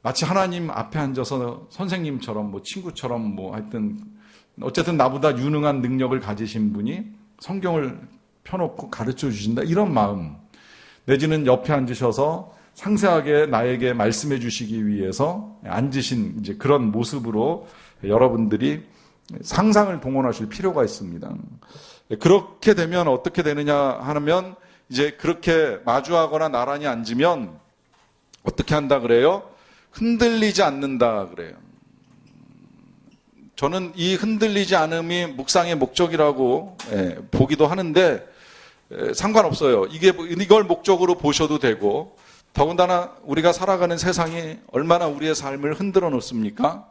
마치 하나님 앞에 앉아서 선생님처럼 뭐 친구처럼 뭐 하여튼 어쨌든 나보다 유능한 능력을 가지신 분이 성경을 펴놓고 가르쳐 주신다 이런 마음 내지는 옆에 앉으셔서 상세하게 나에게 말씀해 주시기 위해서 앉으신 이제 그런 모습으로 여러분들이 상상을 동원하실 필요가 있습니다. 그렇게 되면 어떻게 되느냐 하면 이제 그렇게 마주하거나 나란히 앉으면 어떻게 한다 그래요? 흔들리지 않는다 그래요. 저는 이 흔들리지 않음이 묵상의 목적이라고 보기도 하는데 상관없어요. 이걸 목적으로 보셔도 되고, 더군다나 우리가 살아가는 세상이 얼마나 우리의 삶을 흔들어 놓습니까?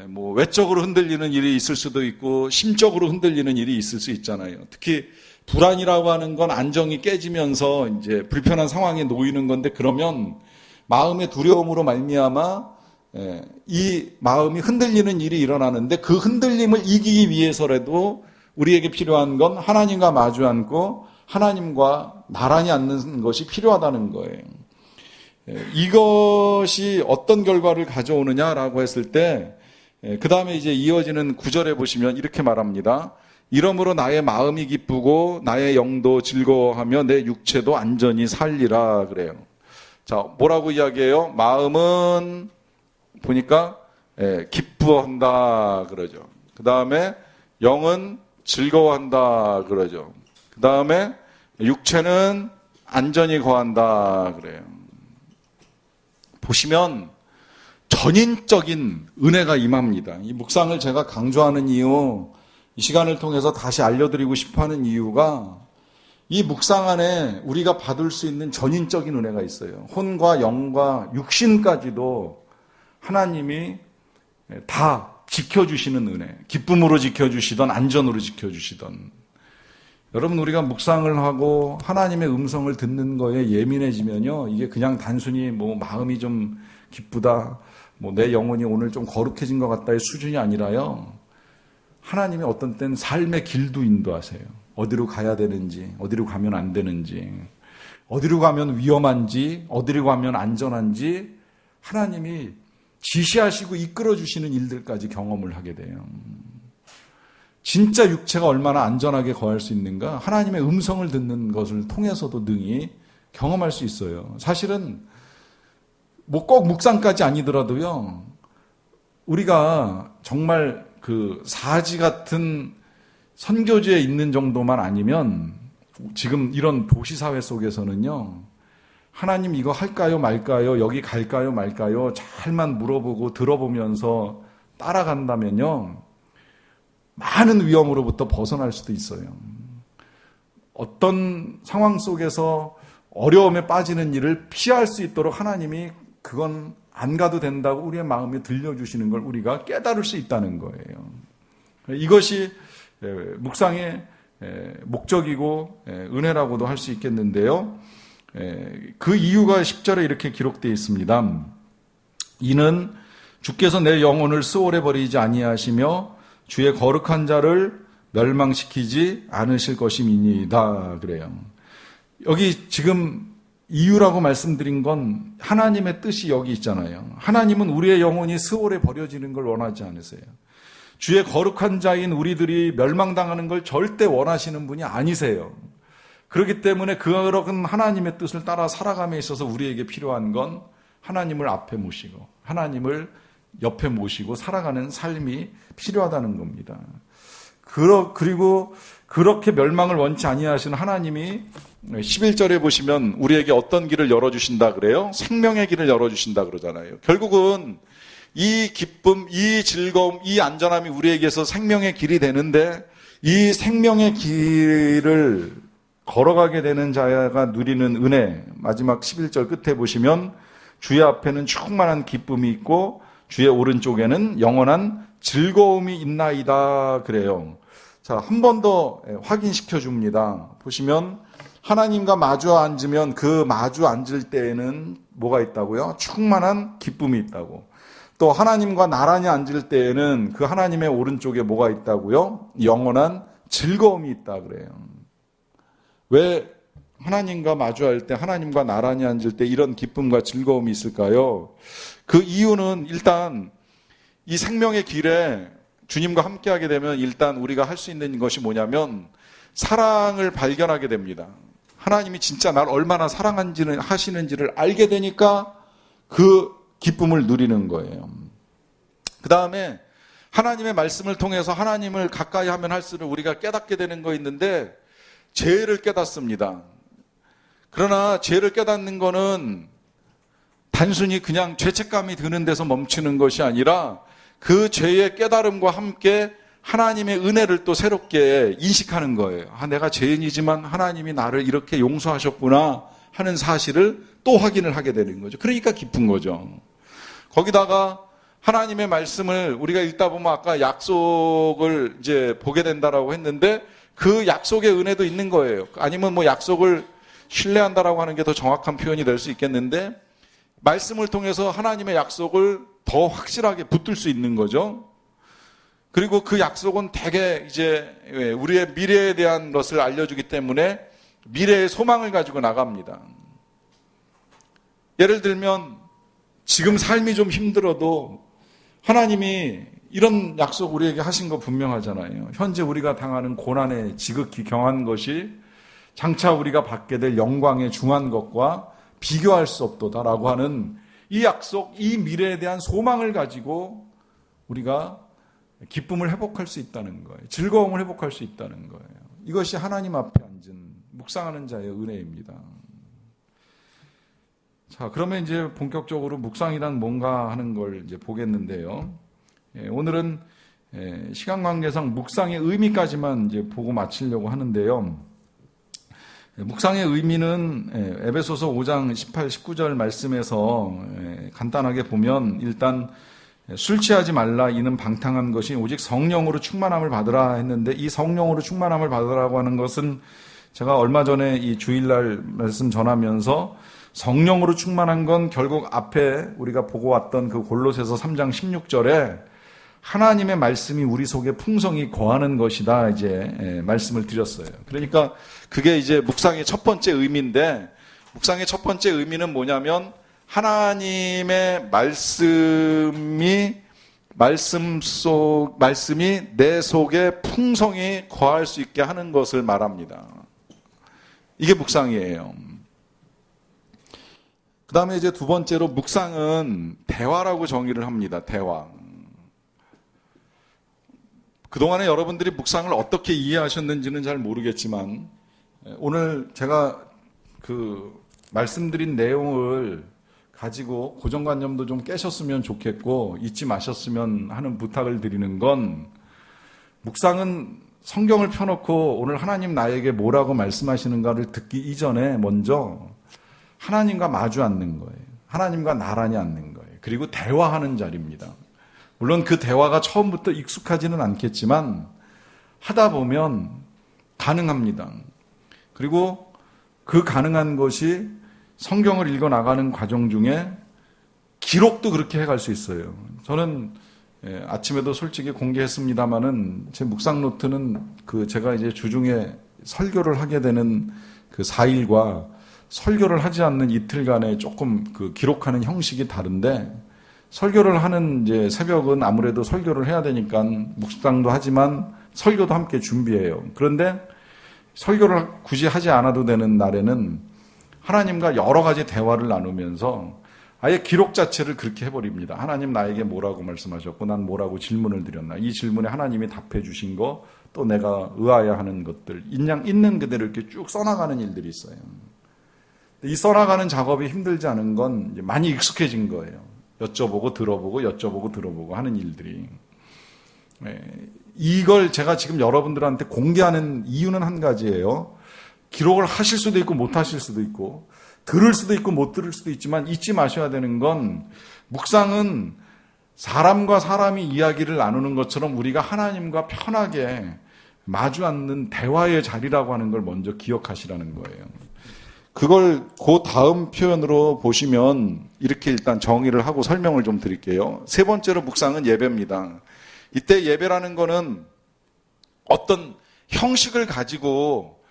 뭐 외적으로 흔들리는 일이 있을 수도 있고 심적으로 흔들리는 일이 있을 수 있잖아요. 특히 불안이라고 하는 건 안정이 깨지면서 이제 불편한 상황에 놓이는 건데, 그러면 마음의 두려움으로 말미암아 이 마음이 흔들리는 일이 일어나는데, 그 흔들림을 이기기 위해서라도 우리에게 필요한 건 하나님과 마주 앉고 하나님과 나란히 앉는 것이 필요하다는 거예요. 이것이 어떤 결과를 가져오느냐라고 했을 때, 그 다음에 이제 이어지는 9절에 보시면 이렇게 말합니다. 이러므로 나의 마음이 기쁘고 나의 영도 즐거워하며 내 육체도 안전히 살리라 그래요. 자, 뭐라고 이야기해요? 마음은 보니까 기뻐한다 그러죠. 그 다음에 영은 즐거워한다 그러죠. 그 다음에 육체는 안전히 거한다 그래요. 보시면 전인적인 은혜가 임합니다. 이 묵상을 제가 강조하는 이유, 이 시간을 통해서 다시 알려드리고 싶어하는 이유가, 이 묵상 안에 우리가 받을 수 있는 전인적인 은혜가 있어요. 혼과 영과 육신까지도 하나님이 다 지켜주시는 은혜, 기쁨으로 지켜주시던 안전으로 지켜주시던. 여러분, 우리가 묵상을 하고 하나님의 음성을 듣는 거에 예민해지면요, 이게 그냥 단순히 뭐 마음이 좀 기쁘다, 뭐 내 영혼이 오늘 좀 거룩해진 것 같다의 수준이 아니라요, 하나님이 어떤 때는 삶의 길도 인도하세요. 어디로 가야 되는지, 어디로 가면 안 되는지, 어디로 가면 위험한지, 어디로 가면 안전한지 하나님이 지시하시고 이끌어주시는 일들까지 경험을 하게 돼요. 진짜 육체가 얼마나 안전하게 거할 수 있는가, 하나님의 음성을 듣는 것을 통해서도 능히 경험할 수 있어요. 사실은 뭐 꼭 묵상까지 아니더라도요, 우리가 정말 그 사지 같은 선교지에 있는 정도만 아니면, 지금 이런 도시사회 속에서는요, 하나님 이거 할까요 말까요, 여기 갈까요 말까요 잘만 물어보고 들어보면서 따라간다면요, 많은 위험으로부터 벗어날 수도 있어요. 어떤 상황 속에서 어려움에 빠지는 일을 피할 수 있도록 하나님이 그건 안 가도 된다고 우리의 마음에 들려주시는 걸 우리가 깨달을 수 있다는 거예요. 이것이 묵상의 목적이고 은혜라고도 할 수 있겠는데요. 그 이유가 10절에 이렇게 기록되어 있습니다. 이는 주께서 내 영혼을 수월해 버리지 아니하시며 주의 거룩한 자를 멸망시키지 않으실 것임이니이다 그래요. 여기 지금 이유라고 말씀드린 건 하나님의 뜻이 여기 있잖아요. 하나님은 우리의 영혼이 수월해 버려지는 걸 원하지 않으세요. 주의 거룩한 자인 우리들이 멸망당하는 걸 절대 원하시는 분이 아니세요. 그렇기 때문에 그런 하나님의 뜻을 따라 살아감에 있어서 우리에게 필요한 건 하나님을 앞에 모시고 하나님을 옆에 모시고 살아가는 삶이 필요하다는 겁니다. 그리고 그렇게 멸망을 원치 아니하시는 하나님이 11절에 보시면 우리에게 어떤 길을 열어주신다 그래요? 생명의 길을 열어주신다 그러잖아요. 결국은 이 기쁨, 이 즐거움, 이 안전함이 우리에게서 생명의 길이 되는데, 이 생명의 길을 걸어가게 되는 자가 누리는 은혜, 마지막 11절 끝에 보시면 주의 앞에는 충만한 기쁨이 있고 주의 오른쪽에는 영원한 즐거움이 있나이다 그래요. 자, 한 번 더 확인시켜 줍니다. 보시면 하나님과 마주 앉으면 그 마주 앉을 때에는 뭐가 있다고요? 충만한 기쁨이 있다고. 또 하나님과 나란히 앉을 때에는 그 하나님의 오른쪽에 뭐가 있다고요? 영원한 즐거움이 있다 그래요. 왜 하나님과 마주할 때, 하나님과 나란히 앉을 때 이런 기쁨과 즐거움이 있을까요? 그 이유는 일단 이 생명의 길에 주님과 함께하게 되면 일단 우리가 할 수 있는 것이 뭐냐면 사랑을 발견하게 됩니다. 하나님이 진짜 날 얼마나 하시는지를 알게 되니까 그 기쁨을 누리는 거예요. 그 다음에 하나님의 말씀을 통해서 하나님을 가까이 하면 할수록 우리가 깨닫게 되는 거 있는데 죄를 깨닫습니다. 그러나 죄를 깨닫는 거는 단순히 그냥 죄책감이 드는 데서 멈추는 것이 아니라 그 죄의 깨달음과 함께 하나님의 은혜를 또 새롭게 인식하는 거예요. 내가 죄인이지만 하나님이 나를 이렇게 용서하셨구나 하는 사실을 또 확인을 하게 되는 거죠. 그러니까 기쁜 거죠. 거기다가 하나님의 말씀을 우리가 읽다 보면 아까 약속을 이제 보게 된다라고 했는데 그 약속의 은혜도 있는 거예요. 아니면 뭐 약속을 신뢰한다라고 하는 게 더 정확한 표현이 될 수 있겠는데 말씀을 통해서 하나님의 약속을 더 확실하게 붙들 수 있는 거죠. 그리고 그 약속은 대개 이제 우리의 미래에 대한 것을 알려주기 때문에 미래의 소망을 가지고 나갑니다. 예를 들면 지금 삶이 좀 힘들어도 하나님이 이런 약속 우리에게 하신 거 분명하잖아요. 현재 우리가 당하는 고난에 지극히 경한 것이 장차 우리가 받게 될 영광의 중한 것과 비교할 수 없도다라고 하는 이 약속, 이 미래에 대한 소망을 가지고 우리가 기쁨을 회복할 수 있다는 거예요. 즐거움을 회복할 수 있다는 거예요. 이것이 하나님 앞에 앉은 묵상하는 자의 은혜입니다. 자, 그러면 이제 본격적으로 묵상이란 뭔가 하는 걸 이제 보겠는데요. 오늘은 시간 관계상 묵상의 의미까지만 이제 보고 마치려고 하는데요. 묵상의 의미는 에베소서 5장 18, 19절 말씀에서 간단하게 보면 일단 술 취하지 말라 이는 방탕한 것이 오직 성령으로 충만함을 받으라 했는데 이 성령으로 충만함을 받으라고 하는 것은 제가 얼마 전에 이 주일날 말씀 전하면서 성령으로 충만한 건 결국 앞에 우리가 보고 왔던 그 골로새서 3장 16절에 하나님의 말씀이 우리 속에 풍성히 거하는 것이다 이제 말씀을 드렸어요. 그러니까 그게 이제 묵상의 첫 번째 의미인데 묵상의 첫 번째 의미는 뭐냐면 하나님의 말씀이 내 속에 풍성히 거할 수 있게 하는 것을 말합니다. 이게 묵상이에요. 그 다음에 이제 두 번째로 묵상은 대화라고 정의를 합니다. 대화. 그동안에 여러분들이 묵상을 어떻게 이해하셨는지는 잘 모르겠지만 오늘 제가 말씀드린 내용을 가지고 고정관념도 좀 깨셨으면 좋겠고 잊지 마셨으면 하는 부탁을 드리는 건 묵상은 성경을 펴놓고 오늘 하나님 나에게 뭐라고 말씀하시는가를 듣기 이전에 먼저 하나님과 마주 앉는 거예요. 하나님과 나란히 앉는 거예요. 그리고 대화하는 자리입니다. 물론 그 대화가 처음부터 익숙하지는 않겠지만 하다 보면 가능합니다. 그리고 그 가능한 것이 성경을 읽어 나가는 과정 중에 기록도 그렇게 해갈 수 있어요. 저는 아침에도 솔직히 공개했습니다마는 제 묵상 노트는 제가 이제 주중에 설교를 하게 되는 그 4일과 설교를 하지 않는 이틀간에 조금 기록하는 형식이 다른데 설교를 하는 이제 새벽은 아무래도 설교를 해야 되니까 묵상도 하지만 설교도 함께 준비해요. 그런데 설교를 굳이 하지 않아도 되는 날에는 하나님과 여러 가지 대화를 나누면서 아예 기록 자체를 그렇게 해버립니다. 하나님 나에게 뭐라고 말씀하셨고 난 뭐라고 질문을 드렸나. 이 질문에 하나님이 답해 주신 거 또 내가 의아해야 하는 것들 그냥 있는 그대로 이렇게 쭉 써나가는 일들이 있어요. 이 써나가는 작업이 힘들지 않은 건 이제 많이 익숙해진 거예요. 여쭤보고 들어보고 하는 일들이. 이걸 제가 지금 여러분들한테 공개하는 이유는 한 가지예요. 기록을 하실 수도 있고 못 하실 수도 있고 들을 수도 있고 못 들을 수도 있지만 잊지 마셔야 되는 건 묵상은 사람과 사람이 이야기를 나누는 것처럼 우리가 하나님과 편하게 마주 앉는 대화의 자리라고 하는 걸 먼저 기억하시라는 거예요. 그걸 그 다음 표현으로 보시면 이렇게 일단 정의를 하고 설명을 좀 드릴게요. 세 번째로 묵상은 예배입니다. 이때 예배라는 거는 어떤 형식을 가지고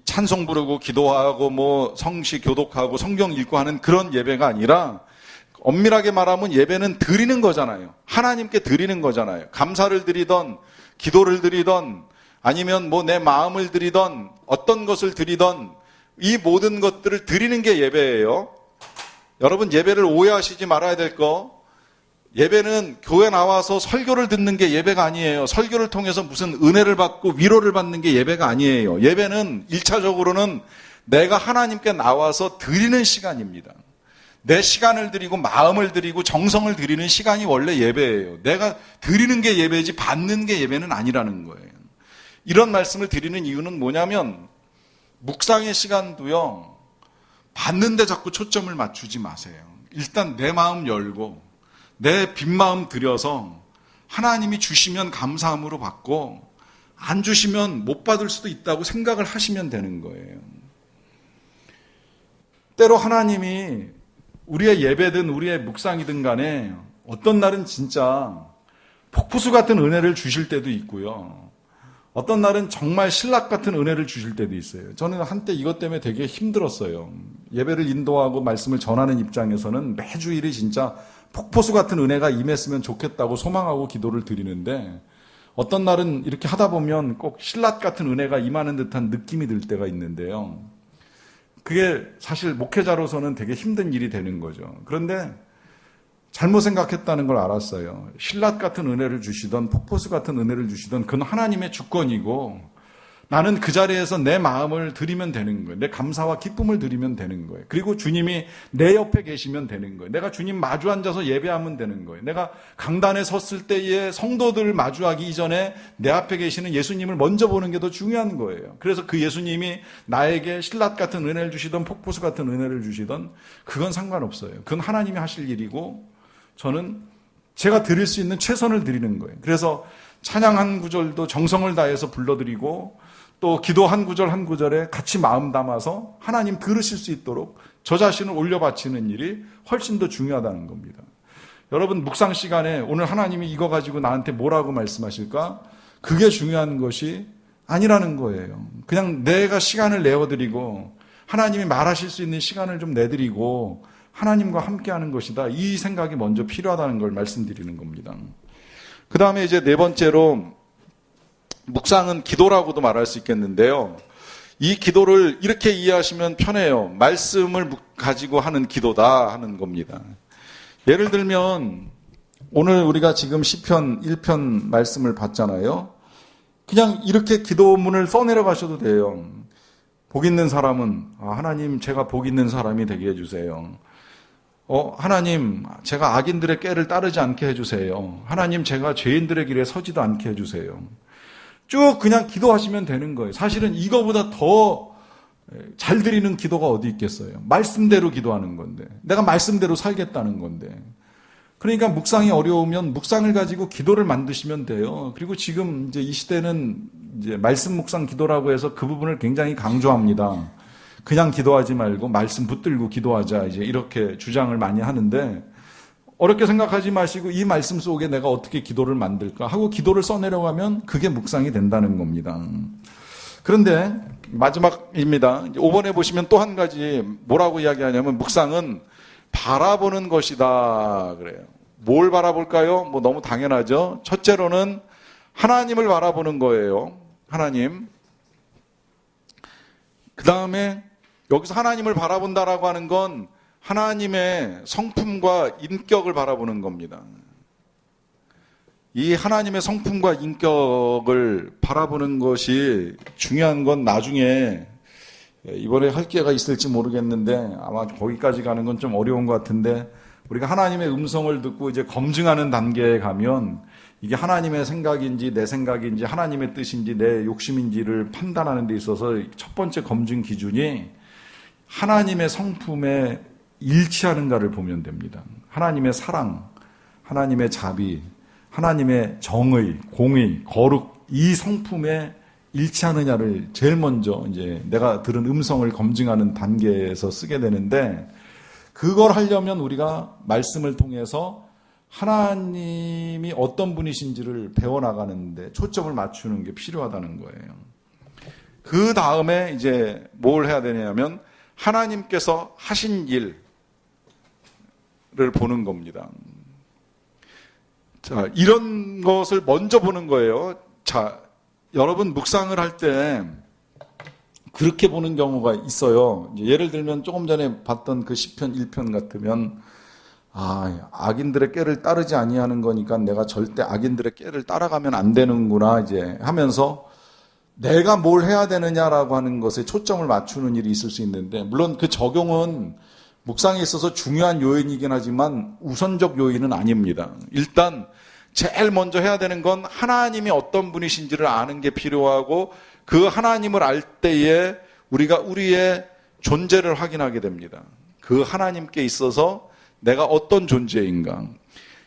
찬송 부르고 기도하고 성시 교독하고 성경 읽고 하는 그런 예배가 아니라 엄밀하게 말하면 예배는 드리는 거잖아요. 하나님께 드리는 거잖아요. 감사를 드리던 기도를 드리던 아니면 내 마음을 드리던 어떤 것을 드리던 이 모든 것들을 드리는 게 예배예요. 여러분 예배를 오해하시지 말아야 될 거 예배는 교회 나와서 설교를 듣는 게 예배가 아니에요. 설교를 통해서 무슨 은혜를 받고 위로를 받는 게 예배가 아니에요. 예배는 1차적으로는 내가 하나님께 나와서 드리는 시간입니다. 내 시간을 드리고 마음을 드리고 정성을 드리는 시간이 원래 예배예요. 내가 드리는 게 예배지 받는 게 예배는 아니라는 거예요. 이런 말씀을 드리는 이유는 뭐냐면 묵상의 시간도요. 받는데 자꾸 초점을 맞추지 마세요. 일단 내 마음 열고 내 빈 마음 들여서 하나님이 주시면 감사함으로 받고 안 주시면 못 받을 수도 있다고 생각을 하시면 되는 거예요. 때로 하나님이 우리의 예배든 우리의 묵상이든 간에 어떤 날은 진짜 폭포수 같은 은혜를 주실 때도 있고요. 어떤 날은 정말 신락 같은 은혜를 주실 때도 있어요. 저는 한때 이것 때문에 되게 힘들었어요. 예배를 인도하고 말씀을 전하는 입장에서는 매주일이 진짜 폭포수 같은 은혜가 임했으면 좋겠다고 소망하고 기도를 드리는데 어떤 날은 이렇게 하다 보면 꼭 신락 같은 은혜가 임하는 듯한 느낌이 들 때가 있는데요. 그게 사실 목회자로서는 되게 힘든 일이 되는 거죠. 그런데 잘못 생각했다는 걸 알았어요. 신락 같은 은혜를 주시던 폭포수 같은 은혜를 주시던 그건 하나님의 주권이고 나는 그 자리에서 내 마음을 드리면 되는 거예요. 내 감사와 기쁨을 드리면 되는 거예요. 그리고 주님이 내 옆에 계시면 되는 거예요. 내가 주님 마주 앉아서 예배하면 되는 거예요. 내가 강단에 섰을 때에 성도들 마주하기 이전에 내 앞에 계시는 예수님을 먼저 보는 게 더 중요한 거예요. 그래서 그 예수님이 나에게 신락 같은 은혜를 주시던 폭포수 같은 은혜를 주시던 그건 상관없어요. 그건 하나님이 하실 일이고 저는 제가 드릴 수 있는 최선을 드리는 거예요. 그래서 찬양 한 구절도 정성을 다해서 불러드리고 또 기도 한 구절 한 구절에 같이 마음 담아서 하나님 들으실 수 있도록 저 자신을 올려 바치는 일이 훨씬 더 중요하다는 겁니다. 여러분 묵상 시간에 오늘 하나님이 이거 가지고 나한테 뭐라고 말씀하실까? 그게 중요한 것이 아니라는 거예요. 그냥 내가 시간을 내어드리고 하나님이 말하실 수 있는 시간을 좀 내드리고 하나님과 함께하는 것이다. 이 생각이 먼저 필요하다는 걸 말씀드리는 겁니다. 그 다음에 이제 네 번째로 묵상은 기도라고도 말할 수 있겠는데요. 이 기도를 이렇게 이해하시면 편해요. 말씀을 가지고 하는 기도다 하는 겁니다. 예를 들면 오늘 우리가 지금 시편 1편 말씀을 봤잖아요. 그냥 이렇게 기도문을 써내려 가셔도 돼요. 복 있는 사람은 하나님 제가 복 있는 사람이 되게 해주세요. 하나님 제가 악인들의 꾀를 따르지 않게 해주세요. 하나님 제가 죄인들의 길에 서지도 않게 해주세요. 쭉 그냥 기도하시면 되는 거예요. 사실은 이거보다 더 잘 드리는 기도가 어디 있겠어요. 말씀대로 기도하는 건데 내가 말씀대로 살겠다는 건데 그러니까 묵상이 어려우면 묵상을 가지고 기도를 만드시면 돼요. 그리고 지금 이제 이 시대는 이제 말씀 묵상 기도라고 해서 그 부분을 굉장히 강조합니다. 그냥 기도하지 말고 말씀 붙들고 기도하자 이제 이렇게 주장을 많이 하는데 어렵게 생각하지 마시고 이 말씀 속에 내가 어떻게 기도를 만들까 하고 기도를 써내려가면 그게 묵상이 된다는 겁니다. 그런데 마지막입니다. 5번에 보시면 또 한 가지 뭐라고 이야기하냐면 묵상은 바라보는 것이다 그래요. 뭘 바라볼까요? 뭐 너무 당연하죠. 첫째로는 하나님을 바라보는 거예요. 하나님. 그 다음에 여기서 하나님을 바라본다라고 하는 건 하나님의 성품과 인격을 바라보는 겁니다. 이 하나님의 성품과 인격을 바라보는 것이 중요한 건 나중에 이번에 할 기회가 있을지 모르겠는데 아마 거기까지 가는 건 좀 어려운 것 같은데 우리가 하나님의 음성을 듣고 이제 검증하는 단계에 가면 이게 하나님의 생각인지 내 생각인지 하나님의 뜻인지 내 욕심인지를 판단하는 데 있어서 첫 번째 검증 기준이 하나님의 성품에 일치하는가를 보면 됩니다. 하나님의 사랑, 하나님의 자비, 하나님의 정의, 공의, 거룩 이 성품에 일치하느냐를 제일 먼저 이제 내가 들은 음성을 검증하는 단계에서 쓰게 되는데 그걸 하려면 우리가 말씀을 통해서 하나님이 어떤 분이신지를 배워나가는데 초점을 맞추는 게 필요하다는 거예요. 그 다음에 이제 뭘 해야 되냐면 하나님께서 하신 일을 보는 겁니다. 자, 이런 것을 먼저 보는 거예요. 자, 여러분 묵상을 할 때 그렇게 보는 경우가 있어요. 예를 들면 조금 전에 봤던 그 시편 1편 같으면 악인들의 꾀를 따르지 아니하는 거니까 내가 절대 악인들의 꾀를 따라가면 안 되는구나 이제 하면서 내가 뭘 해야 되느냐라고 하는 것에 초점을 맞추는 일이 있을 수 있는데, 물론 그 적용은 묵상에 있어서 중요한 요인이긴 하지만 우선적 요인은 아닙니다. 일단 제일 먼저 해야 되는 건 하나님이 어떤 분이신지를 아는 게 필요하고, 그 하나님을 알 때에 우리가 우리의 존재를 확인하게 됩니다. 그 하나님께 있어서 내가 어떤 존재인가,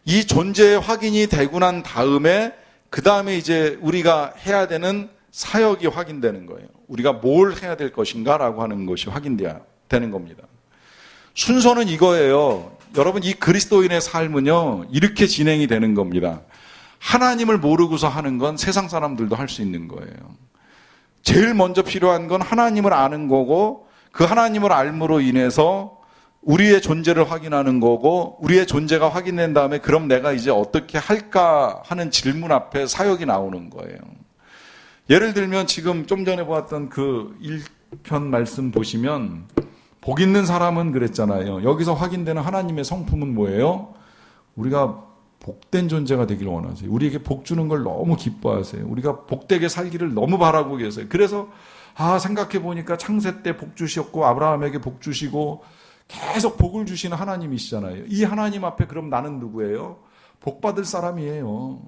이 존재의 확인이 되고 난 다음에 그 다음에 이제 우리가 해야 되는 사역이 확인되는 거예요. 우리가 뭘 해야 될 것인가라고 하는 것이 확인돼야 되는 겁니다. 순서는 이거예요. 여러분, 이 그리스도인의 삶은요, 이렇게 진행이 되는 겁니다. 하나님을 모르고서 하는 건 세상 사람들도 할 수 있는 거예요. 제일 먼저 필요한 건 하나님을 아는 거고, 그 하나님을 알므로 인해서 우리의 존재를 확인하는 거고, 우리의 존재가 확인된 다음에 그럼 내가 이제 어떻게 할까 하는 질문 앞에 사역이 나오는 거예요. 예를 들면 지금 좀 전에 보았던 그 1편 말씀 보시면 복 있는 사람은 그랬잖아요. 여기서 확인되는 하나님의 성품은 뭐예요? 우리가 복된 존재가 되기를 원하세요. 우리에게 복 주는 걸 너무 기뻐하세요. 우리가 복되게 살기를 너무 바라고 계세요. 그래서 생각해 보니까 창세 때 복 주셨고 아브라함에게 복 주시고 계속 복을 주시는 하나님이시잖아요. 이 하나님 앞에 그럼 나는 누구예요? 복 받을 사람이에요.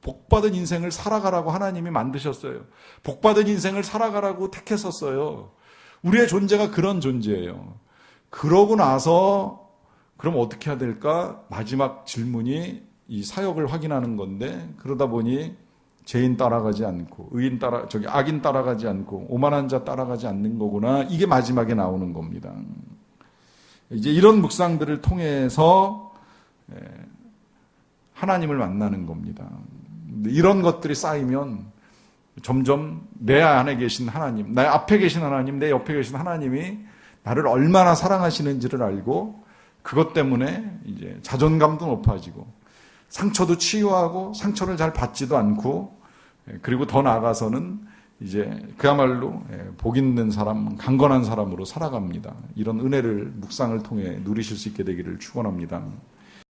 복받은 인생을 살아가라고 하나님이 만드셨어요. 복받은 인생을 살아가라고 택했었어요. 우리의 존재가 그런 존재예요. 그러고 나서 그럼 어떻게 해야 될까? 마지막 질문이 이 사역을 확인하는 건데, 그러다 보니 죄인 따라가지 않고 악인 따라가지 않고 오만한 자 따라가지 않는 거구나. 이게 마지막에 나오는 겁니다. 이제 이런 묵상들을 통해서 하나님을 만나는 겁니다. 이런 것들이 쌓이면 점점 내 안에 계신 하나님, 내 앞에 계신 하나님, 내 옆에 계신 하나님이 나를 얼마나 사랑하시는지를 알고, 그것 때문에 이제 자존감도 높아지고 상처도 치유하고 상처를 잘 받지도 않고, 그리고 더 나아가서는 이제 그야말로 복 있는 사람, 강건한 사람으로 살아갑니다. 이런 은혜를 묵상을 통해 누리실 수 있게 되기를 축원합니다.